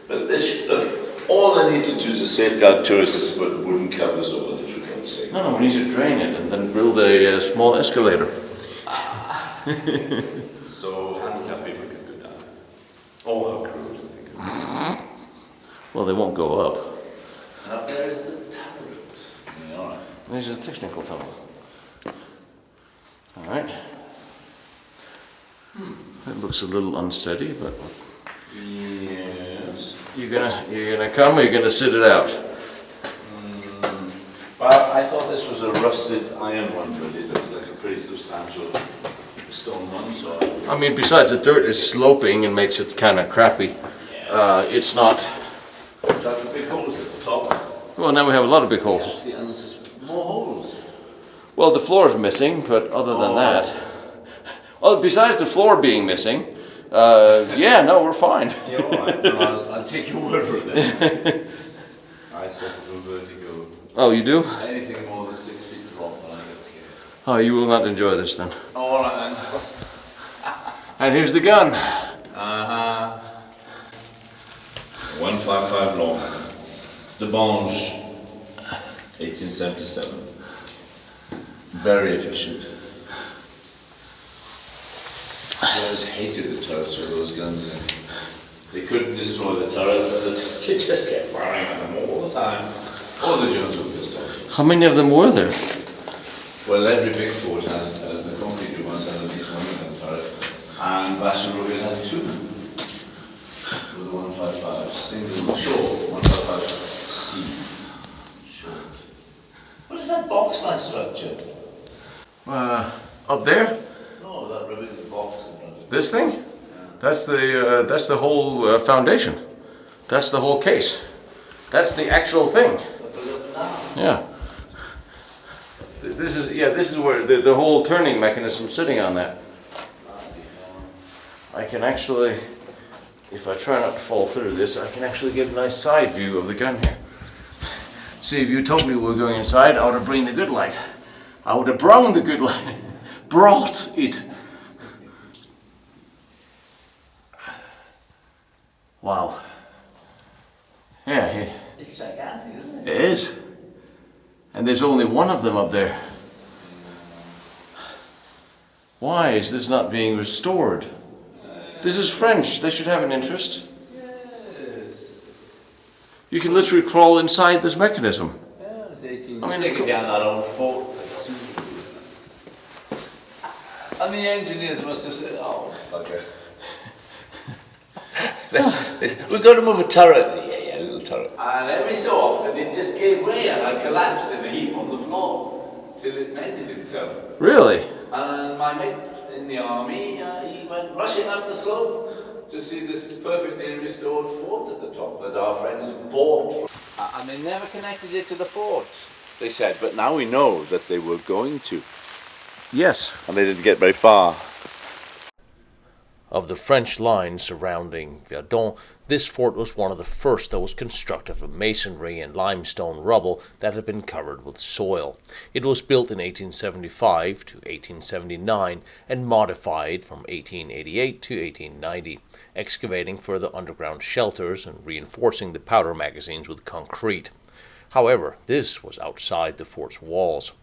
but this, look, all they need to do is to safeguard tourists with wooden covers over the for God's sake. No, we need to drain it and then build a small escalator. So handicapped people can go down. Oh, how cruel to think of it. Well, they won't go up. And up there is the turret. Yeah, all right. There's a technical tunnel. All right. It looks a little unsteady, but Yes. you're gonna come or you're gonna sit it out. Well, I thought this was a rusted iron one, but it looks like a pretty substantial stone one. So I mean, besides the dirt is sloping and makes it kind of crappy. It's not. it's got the big holes at the top. Well, now we have a lot of big holes. Actually, and there's more holes. Well, the floor is missing, but other than that, besides the floor being missing, yeah, no, we're fine. Yeah, all right. No, I'll take your word for it then. I suffer from vertigo. Oh, you do? Anything more than 6 feet drop and I get scared. Oh, you will not enjoy this then. All right then. And here's the gun. 155 long. The Bange, 1877. Very efficient. I always hated the turrets with those guns. They couldn't destroy the turrets, and they just kept firing at them all the time. All the Germans were pissed off. How many of them were there? Well, every big fort had the concrete ones had at least one turret, and Bastion had two. With the 155 single short, 155 C short. What is that box-like structure? Up there? No, that riveted box in front of it. This thing? That's the whole foundation. That's the whole case. That's the actual thing. Yeah. This is where the whole turning mechanism is sitting on that. I can actually if I try not to fall through this, I can actually get a nice side view of the gun here. See, if you told me we were going inside, I would have brought the good light. I would have brought the good light. Brought it. Wow. Yeah, It's gigantic, isn't it? it is. And there's only one of them up there. Why is this not being restored? This is French. They should have an interest. Yes. You can literally crawl inside this mechanism. Yeah, it's 18. I mean, Stick it down that old fort. And the engineers must have said, oh, bugger. We've got to move a turret. Yeah, a little turret. And every so often it just gave way and I collapsed in a heap on the floor till it mended itself. Really? And my mate in the army, he went rushing up the slope to see this perfectly restored fort at the top that our friends had bought. And they never connected it to the fort, they said, but now we know that they were going to. Yes. And they didn't get very far. Of the French lines surrounding Verdun, this fort was one of the first that was constructed of masonry and limestone rubble that had been covered with soil. It was built in 1875 to 1879 and modified from 1888 to 1890, excavating further underground shelters and reinforcing the powder magazines with concrete. However, this was outside the fort's walls.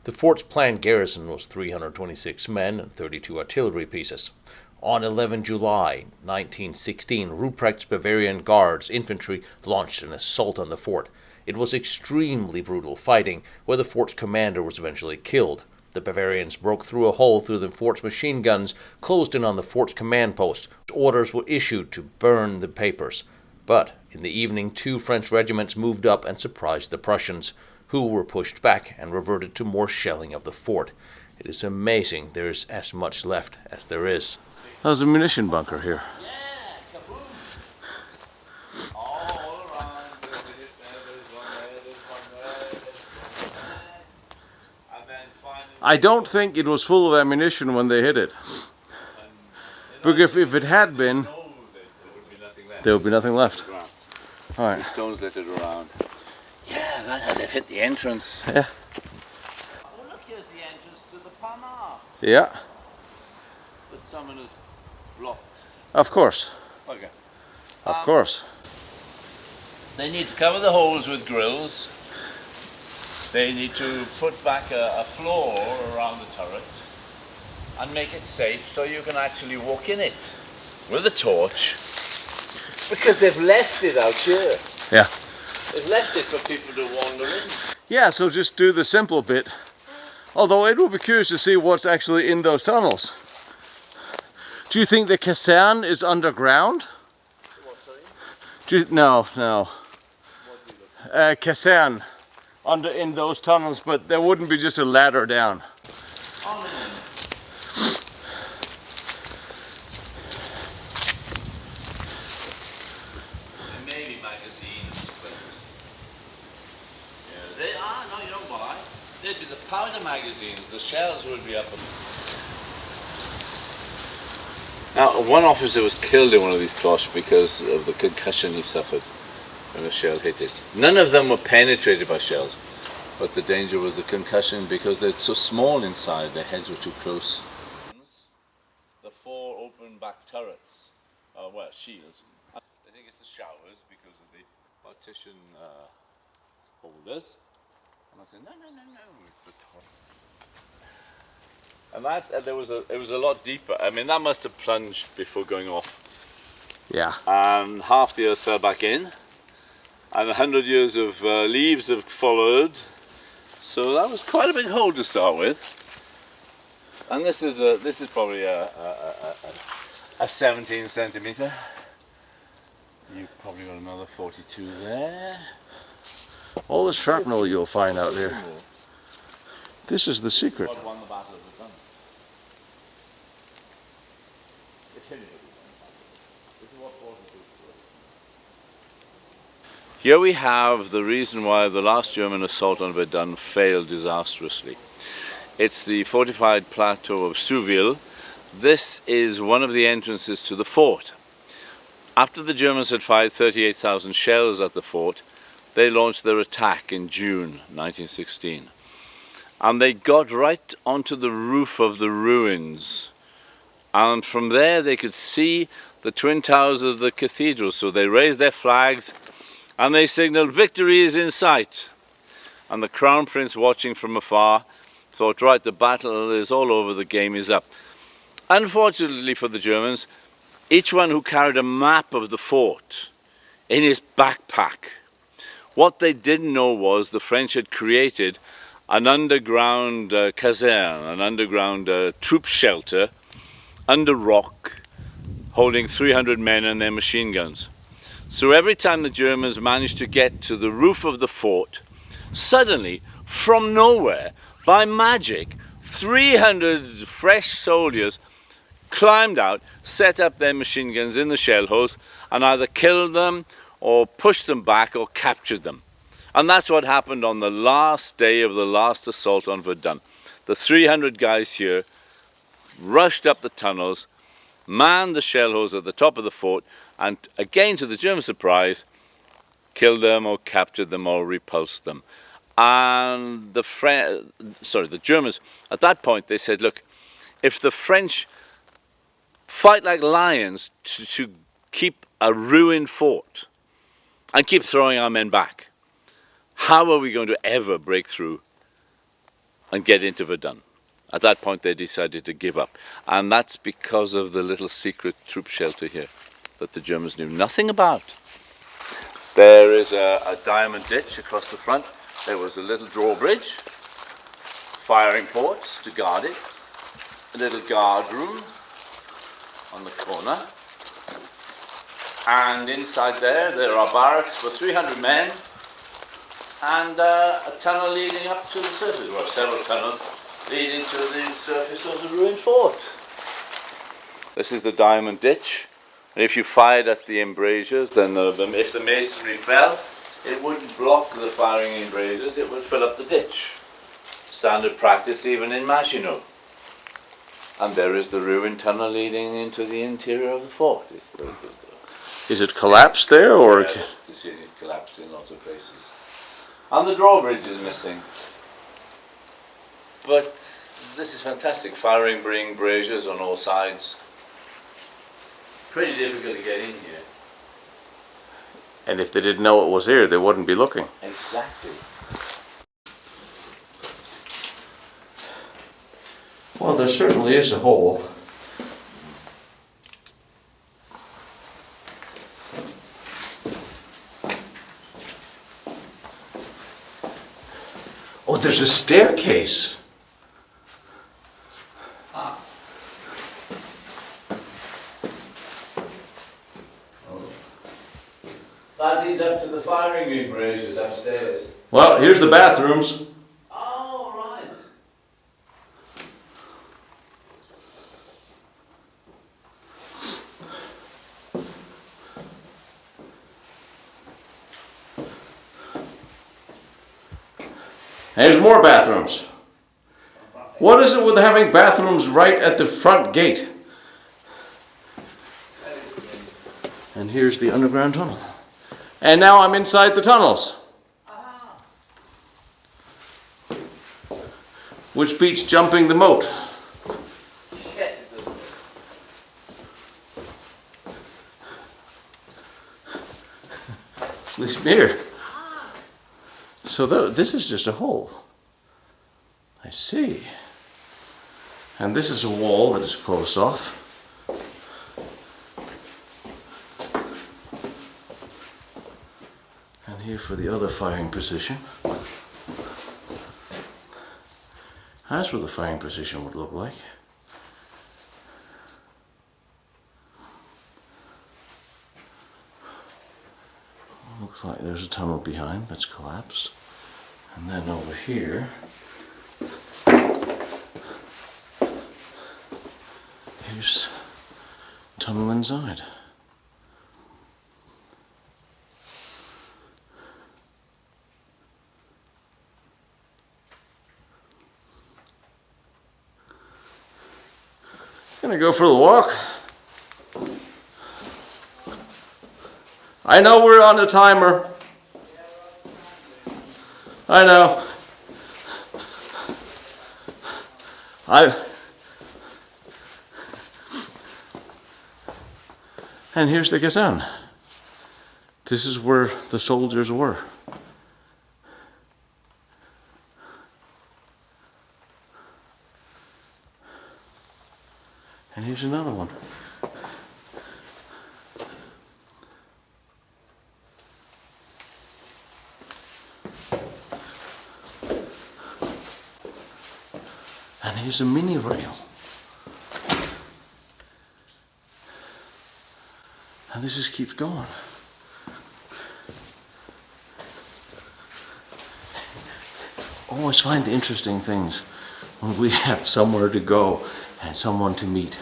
The fort's planned garrison was 326 men and 32 artillery pieces. On 11 July 1916, Ruprecht's Bavarian Guards infantry launched an assault on the fort. It was extremely brutal fighting, where the fort's commander was eventually killed. The Bavarians broke through a hole through the fort's machine guns, closed in on the fort's command post. Orders were issued to burn the papers. But in the evening, 2 French regiments moved up and surprised the Prussians, who were pushed back and reverted to more shelling of the fort. It is amazing there is as much left as there is. There's a munition bunker here. Yeah, kaboom! All around, there's one there. And then finally... I don't think it was full of ammunition when they hit it. Because if it had been, there would be nothing left. All The right. stones littered around. Yeah, that, they've hit the entrance. Yeah. Oh, look, here's the entrance to the Panard. Yeah. But someone has blocked. Of course. Okay. Of course. They need to cover the holes with grills. They need to put back a floor around the turret and make it safe so you can actually walk in it with a torch. Because they've left it out here. Yeah. They've left it for people to wander in. Yeah, so just do the simple bit. Although it will be curious to see what's actually in those tunnels. Do you think the caserne is underground? What, sorry? No. Caserne in those tunnels, but there wouldn't be just a ladder down. Oh, no. There may be magazines, but yeah, they are. No, you don't buy. They'd be the powder magazines. The shells would be up. Now, one officer was killed in one of these cloches because of the concussion he suffered when a shell hit it. None of them were penetrated by shells, but the danger was the concussion because they're so small inside, their heads were too close. The 4 open back turrets, shields. I think it's the showers because of the partition holders. And I said, no, it's the top. And that it was a lot deeper. I mean, that must have plunged before going off. Yeah. And half the earth fell back in, and 100 years of leaves have followed. So that was quite a big hole to start with. And this is probably a 17 centimeter. You've probably got another 42 there. All the shrapnel you'll find out here. This is the secret. God won the battle of Verdun. Here we have the reason why the last German assault on Verdun failed disastrously. It's the fortified plateau of Souville. This is one of the entrances to the fort. After the Germans had fired 38,000 shells at the fort, they launched their attack in June 1916. And they got right onto the roof of the ruins. And from there they could see the twin towers of the cathedral. So they raised their flags and they signaled, "Victory is in sight." And the Crown Prince, watching from afar, thought, right, the battle is all over, the game is up. Unfortunately for the Germans, each one who carried a map of the fort in his backpack. What they didn't know was the French had created an underground caserne, an underground troop shelter under rock, holding 300 men and their machine guns. So every time the Germans managed to get to the roof of the fort, suddenly, from nowhere, by magic, 300 fresh soldiers climbed out, set up their machine guns in the shell holes, and either killed them or pushed them back or captured them. And that's what happened on the last day of the last assault on Verdun. The 300 guys here rushed up the tunnels, manned the shell holes at the top of the fort, and again, to the German surprise, killed them or captured them or repulsed them. And the Germans, at that point, they said, look, if the French fight like lions to keep a ruined fort and keep throwing our men back, how are we going to ever break through and get into Verdun? At that point, they decided to give up. And that's because of the little secret troop shelter here that the Germans knew nothing about. There is a diamond ditch across the front. There was a little drawbridge, firing ports to guard it, a little guard room on the corner. And inside there are barracks for 300 men and a tunnel leading up to the surface, well, several tunnels leading to the surface of the ruined fort. This is the diamond ditch. And if you fired at the embrasures, then if the masonry fell, it wouldn't block the firing embrasures, it would fill up the ditch. Standard practice even in Maginot. And there is the ruined tunnel leading into the interior of the fort. Is it collapsed there, or? Yeah, the city is collapsed in lots of places. And the drawbridge is missing. But this is fantastic, firing embrasures on all sides. Pretty difficult to get in here. And if they didn't know it was here, they wouldn't be looking. Exactly. Well, there certainly is a hole. Oh, there's a staircase. That leads up to the firing embrasures upstairs. Well, here's the bathrooms. Oh, right. There's more bathrooms. What is it with having bathrooms right at the front gate? And here's the underground tunnel. And now I'm inside the tunnels. Which beats jumping the moat. This mirror. So this is just a hole. I see. And this is a wall that is closed off. And here for the other firing position. That's what the firing position would look like. Looks like there's a tunnel behind that's collapsed. And then over here, here's tunnel inside. Gonna go for the walk. I know we're on a timer. I know. And here's the Kazan. This is where the soldiers were. And here's another one. And here's a mini rail. And this just keeps going. Always find interesting things when we have somewhere to go and someone to meet.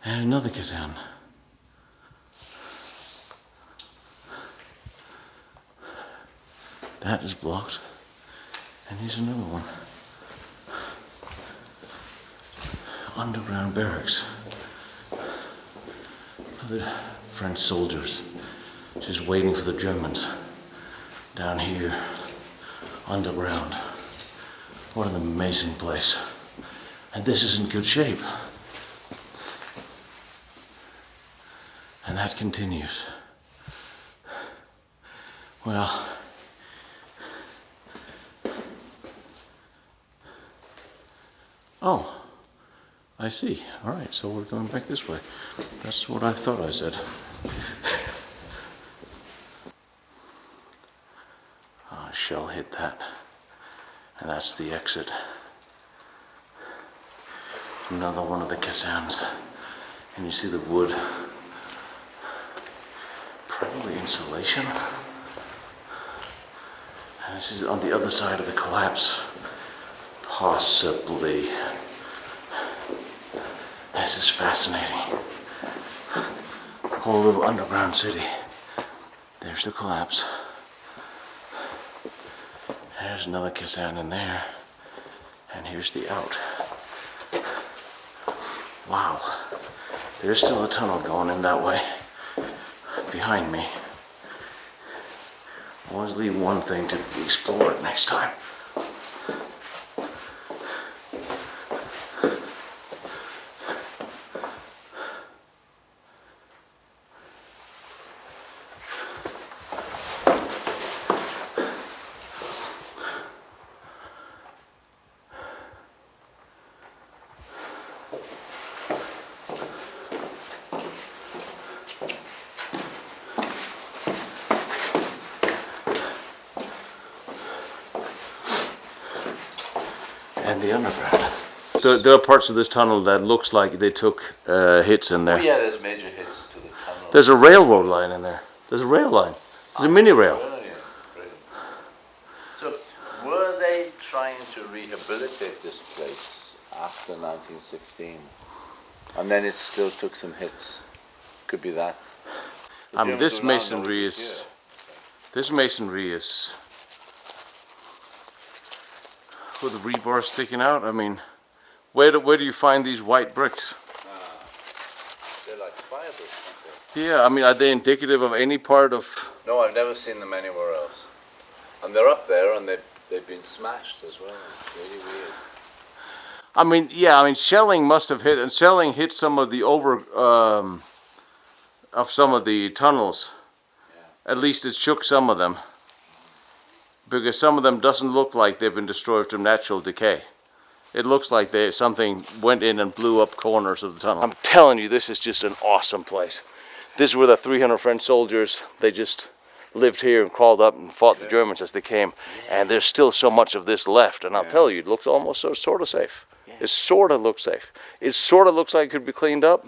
And another Kazan. That is blocked. And here's another one. Underground barracks for the French soldiers, just waiting for the Germans down here underground. What an amazing place. And this is in good shape. And that continues. Well, oh, I see. All right, so we're going back this way. That's what I thought I said. Oh, a shell hit that. And that's the exit. Another one of the Kazans. And you see the wood. Probably insulation. And this is on the other side of the collapse. Possibly. This is fascinating. Whole little underground city. There's the collapse. There's another Kazan in there. And here's the out. Wow. There's still a tunnel going in that way. Behind me. Always leave one thing to be explored next time. And the underground. So there are parts of this tunnel that looks like they took hits in there. Oh yeah, there's major hits to the tunnel. There's a railroad line in there. There's a rail line. There's a mini rail. Brilliant, brilliant. So were they trying to rehabilitate this place after 1916? And then it still took some hits. Could be that. The Germans This were around masonry all is. this year. This masonry is. With the rebar sticking out. I mean, where do you find these white bricks? They're like fire bricks, aren't they? Yeah, I mean, are they indicative of any part of? No, I've never seen them anywhere else. And they're up there, and they've been smashed as well. It's really weird. I mean, yeah, I mean, shelling must have hit, and shelling hit some of the of some of the tunnels. Yeah. At least it shook some of them. Because some of them doesn't look like they've been destroyed from natural decay. It looks like something went in and blew up corners of the tunnel. I'm telling you, this is just an awesome place. This is where the 300 French soldiers, they just lived here and crawled up and fought the Germans as they came. And there's still so much of this left. And I'll tell you, it looks almost sort of safe. It sort of looks safe. It sort of looks like it could be cleaned up.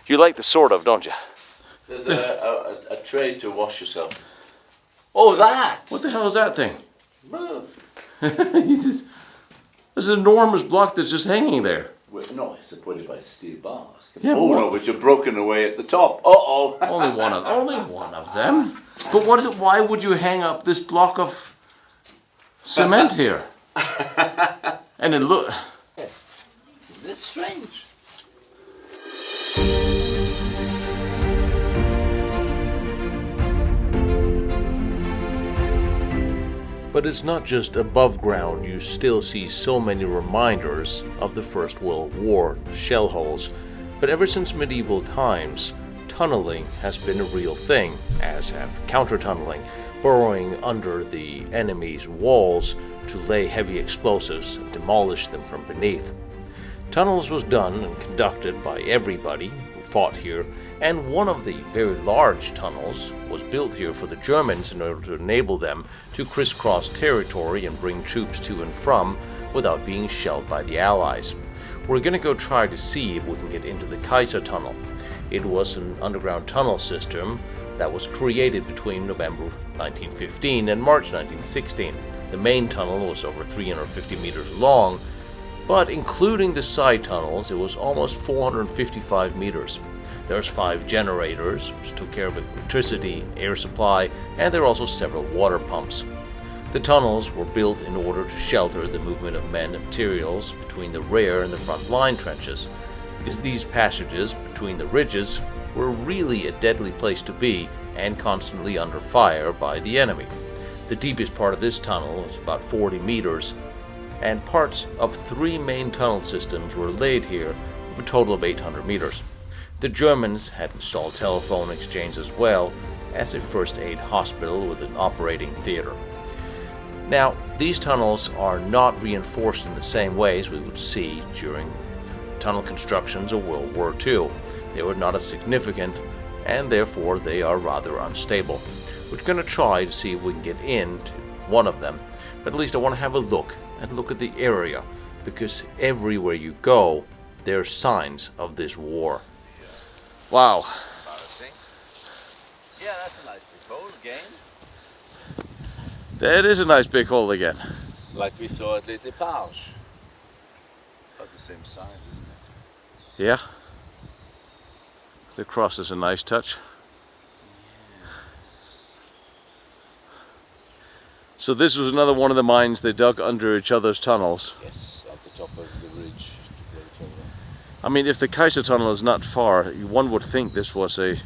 You like the sort of, don't you? There's a tray to wash yourself. Oh, that! What the hell is that thing? There's an enormous block that's just hanging there. Well, no, it's supported by steel bars. Yeah, oh no, but you're broken away at the top. Uh-oh! only one of them. But what is it? Why would you hang up this block of cement here? And then look. It's strange. But it's not just above ground you still see so many reminders of the First World War, the shell holes, but ever since medieval times, tunneling has been a real thing, as have counter-tunneling, burrowing under the enemy's walls to lay heavy explosives and demolish them from beneath. Tunnels was done and conducted by everybody who fought here, and one of the very large tunnels was built here for the Germans in order to enable them to crisscross territory and bring troops to and from without being shelled by the Allies. We're going to go try to see if we can get into the Kaiser Tunnel. It was an underground tunnel system that was created between November 1915 and March 1916. The main tunnel was over 350 meters long, but including the side tunnels, it was almost 455 meters. There's 5 generators, which took care of electricity, air supply, and there are also several water pumps. The tunnels were built in order to shelter the movement of men and materials between the rear and the front line trenches, because these passages between the ridges were really a deadly place to be and constantly under fire by the enemy. The deepest part of this tunnel is about 40 meters, and parts of 3 main tunnel systems were laid here with a total of 800 meters. The Germans had installed telephone exchange as well as a first aid hospital with an operating theater. Now, these tunnels are not reinforced in the same way as we would see during tunnel constructions of World War II. They were not as significant, and therefore they are rather unstable. We're going to try to see if we can get into one of them, but at least I want to have a look and look at the area, because everywhere you go, there's signs of this war. Wow. Yeah, that's a nice big hole again. That is a nice big hole again. Like we saw at Les Eparges. About the same size, isn't it? Yeah. The cross is a nice touch. So this was another one of the mines they dug under each other's tunnels. Yes, at the top of the ridge. I mean, if the Kaiser Tunnel is not far, one would think this was a...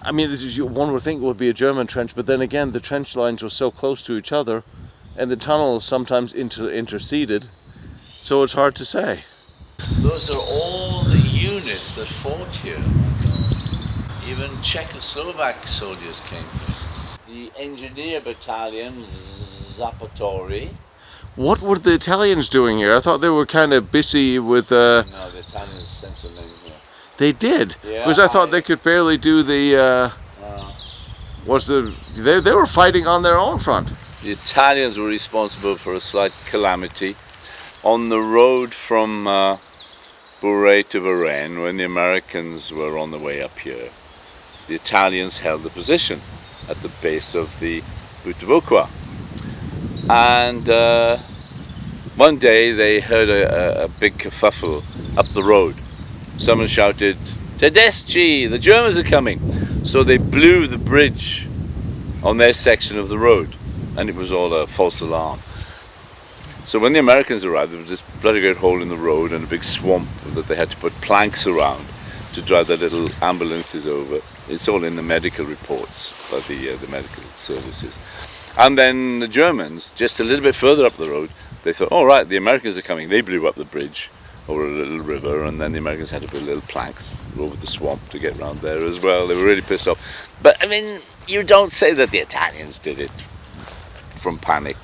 I mean, one would think it would be a German trench, but then again, the trench lines were so close to each other, and the tunnels sometimes interceded, so it's hard to say. Those are all the units that fought here. Even Czechoslovak soldiers came here. The engineer battalion, Zapatori. What were the Italians doing here? I thought they were kind of busy with... No, the Italians sent some men here. They did? Yeah, because I thought they could barely do the... They were fighting on their own front. The Italians were responsible for a slight calamity on the road from Bourret to Verdun when the Americans were on the way up here. The Italians held the position at the base of the WW1. And one day they heard a big kerfuffle up the road. Someone shouted, "Tedeschi, the Germans are coming!" So they blew the bridge on their section of the road, and it was all a false alarm. So when the Americans arrived, there was this bloody great hole in the road and a big swamp that they had to put planks around to drive their little ambulances over. It's all in the medical reports by the medical services. And then the Germans, just a little bit further up the road, they thought, "Oh right, the Americans are coming." They blew up the bridge over a little river, and then the Americans had to put little planks over the swamp to get around there as well. They were really pissed off. But I mean, you don't say that the Italians did it from panic.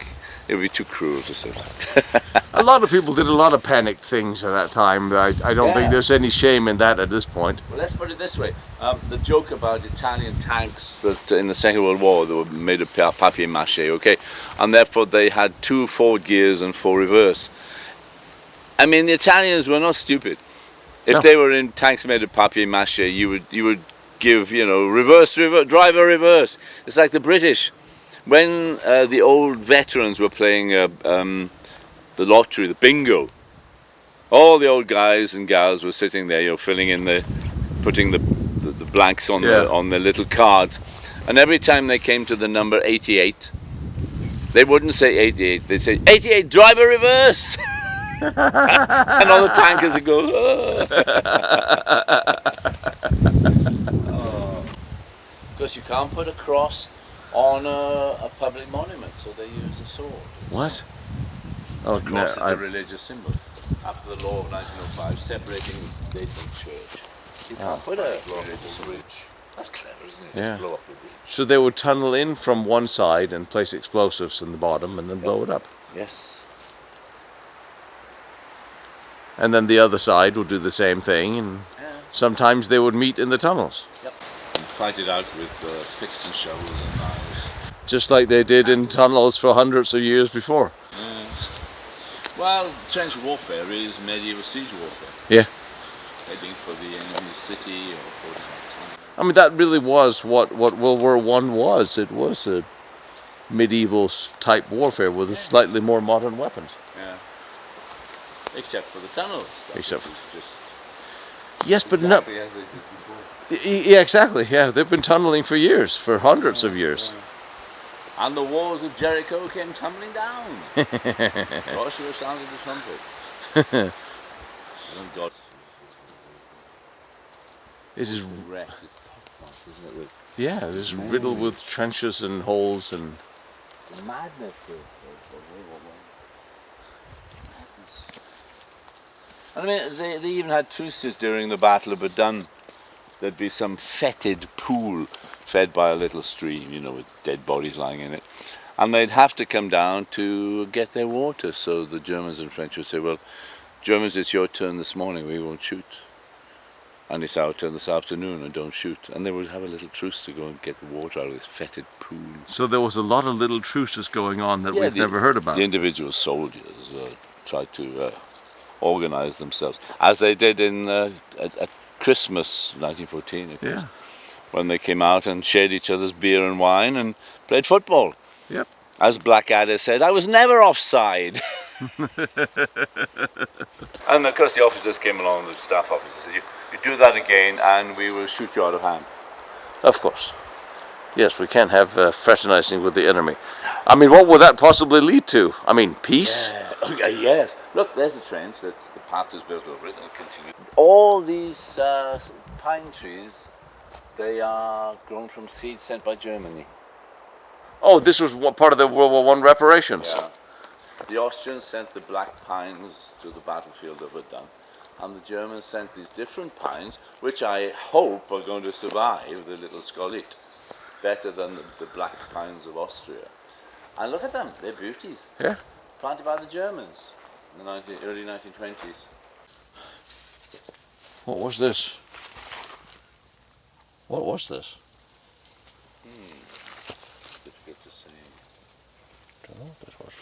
It would be too cruel to say that. A lot of people did a lot of panicked things at that time. I don't think there's any shame in that at this point. Well, let's put it this way. The joke about Italian tanks that in the Second World War, they were made of papier-mâché, okay? And therefore they had 2 forward gears and 4 reverse. I mean, the Italians were not stupid. If they were in tanks made of papier-mâché, you would give, you know, reverse, driver, reverse. It's like the British. When the old veterans were playing the lottery, the bingo, all the old guys and gals were sitting there, you know, filling in putting the blanks on the little cards, and every time they came to the number 88, they wouldn't say 88, they'd say 88, driver reverse. And all the tankers would go, because you can't put a cross on a public monument, so they use a sword. What? Oh, A cross is a religious symbol. After the law of 1905, separating the state from church. You can't put a religious symbol. That's clever, isn't it? Yeah. Just blow up the bridge. So they would tunnel in from one side and place explosives in the bottom and then blow it up. Yes. And then the other side would do the same thing, and sometimes they would meet in the tunnels. Yep. And fight it out with picks and shovels and knives. Just like they did in tunnels for hundreds of years before. Well, trench warfare is medieval siege warfare. Yeah. Heading for the enemy's city or for I mean, that really was what World War I was. It was a medieval type warfare with slightly more modern weapons. Yeah. Except for the tunnels. Except which is just yes, but exactly as they did before. Yeah, exactly. Yeah, they've been tunneling for years, for hundreds of years. And the walls of Jericho came tumbling down. Joshua sounded the trumpet. And God. This is Wrecked. It's pockmarked, isn't it? With yeah, this is riddled with trenches and holes and. the madness of World War I. Madness. I mean, they even had truces during the Battle of Verdun. There'd be some fetid pool fed by a little stream, you know, with dead bodies lying in it. And they'd have to come down to get their water. So the Germans and French would say, well, Germans, it's your turn this morning, we won't shoot. And it's our turn this afternoon, and don't shoot. And they would have a little truce to go and get the water out of this fetid pool. So there was a lot of little truces going on that we've never heard about. The individual soldiers tried to organize themselves, as they did in at Christmas 1914, of course, Yeah. when they came out and shared each other's beer and wine and played football. Yep. As Blackadder said, I was never offside. And of course the officers came along, the staff officers said, you do that again and we will shoot you out of hand. Of course. Yes, we can't have fraternizing with the enemy. I mean, what would that possibly lead to? I mean, peace? Yes. Look, there's a trench that the path is built over it and it continues. All these pine trees, they are grown from seeds sent by Germany. Oh, this was part of the World War I reparations. Yeah. The Austrians sent the black pines to the battlefield of Verdun, and the Germans sent these different pines, which I hope are going to survive the little scolit better than the black pines of Austria. And look at them, they're beauties. Yeah. Planted by the Germans in the early 1920s. What was this? What was this? Difficult to say. Don't know what this was.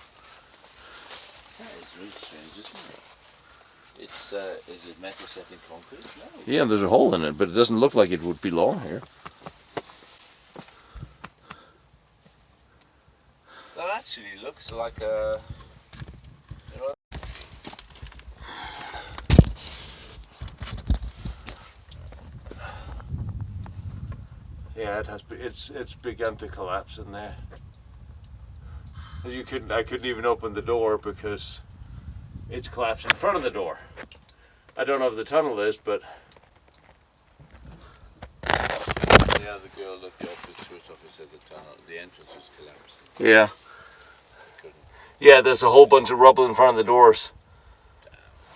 Yeah, it's really strange, isn't it? It's, is it metal set in concrete? No. Yeah, there's a hole in it, but it doesn't look like it would belong here. That actually looks like a... Yeah, it has. It's begun to collapse in there. As I couldn't even open the door because it's collapsed in front of the door. I don't know if the tunnel is, but Yeah, the girl at the office said the entrance was collapsing. yeah, yeah. There's a whole bunch of rubble in front of the doors.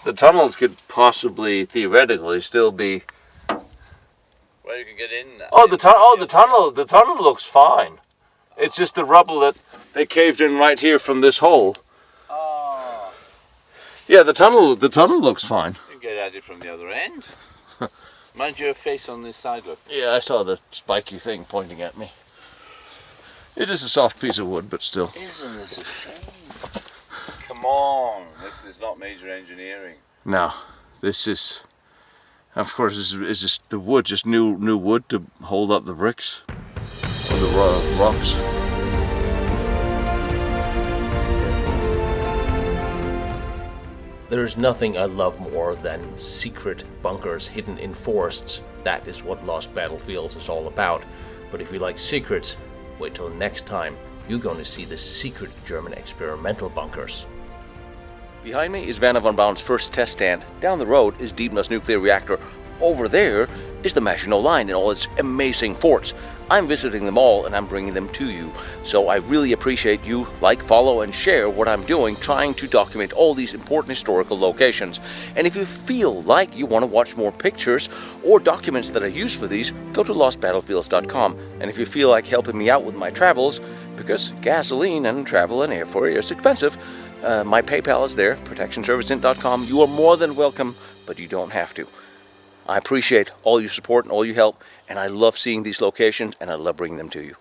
The tunnels could possibly, theoretically, still be. Well, you can get in now. Oh, the tunnel looks fine. It's just the rubble that they caved in right here from this hole. Oh, Yeah, the tunnel looks fine. you can get at it from the other end. Mind your face on this side, look. Yeah, I saw the spiky thing pointing at me. It is a soft piece of wood, but still. Isn't this a shame? Come on, this is not major engineering. No, this is, of course, this is just the wood, just new wood to hold up the bricks or the rocks. There is nothing I love more than secret bunkers hidden in forests. That is what Lost Battlefields is all about. But if you like secrets, wait till next time. You're going to see the secret German experimental bunkers. Behind me is Vanna von Braun's first test stand. Down the road is Deepness nuclear reactor. Over there is the Maginot Line and all its amazing forts. I'm visiting them all and I'm bringing them to you. So I really appreciate you like, follow, and share what I'm doing, trying to document all these important historical locations. And if you feel like you want to watch more pictures or documents that I use for these, go to lostbattlefields.com. And if you feel like helping me out with my travels, because gasoline and travel and airfare is expensive, my PayPal is there, protectionserviceint.com. You are more than welcome, but you don't have to. I appreciate all your support and all your help, and I love seeing these locations, and I love bringing them to you.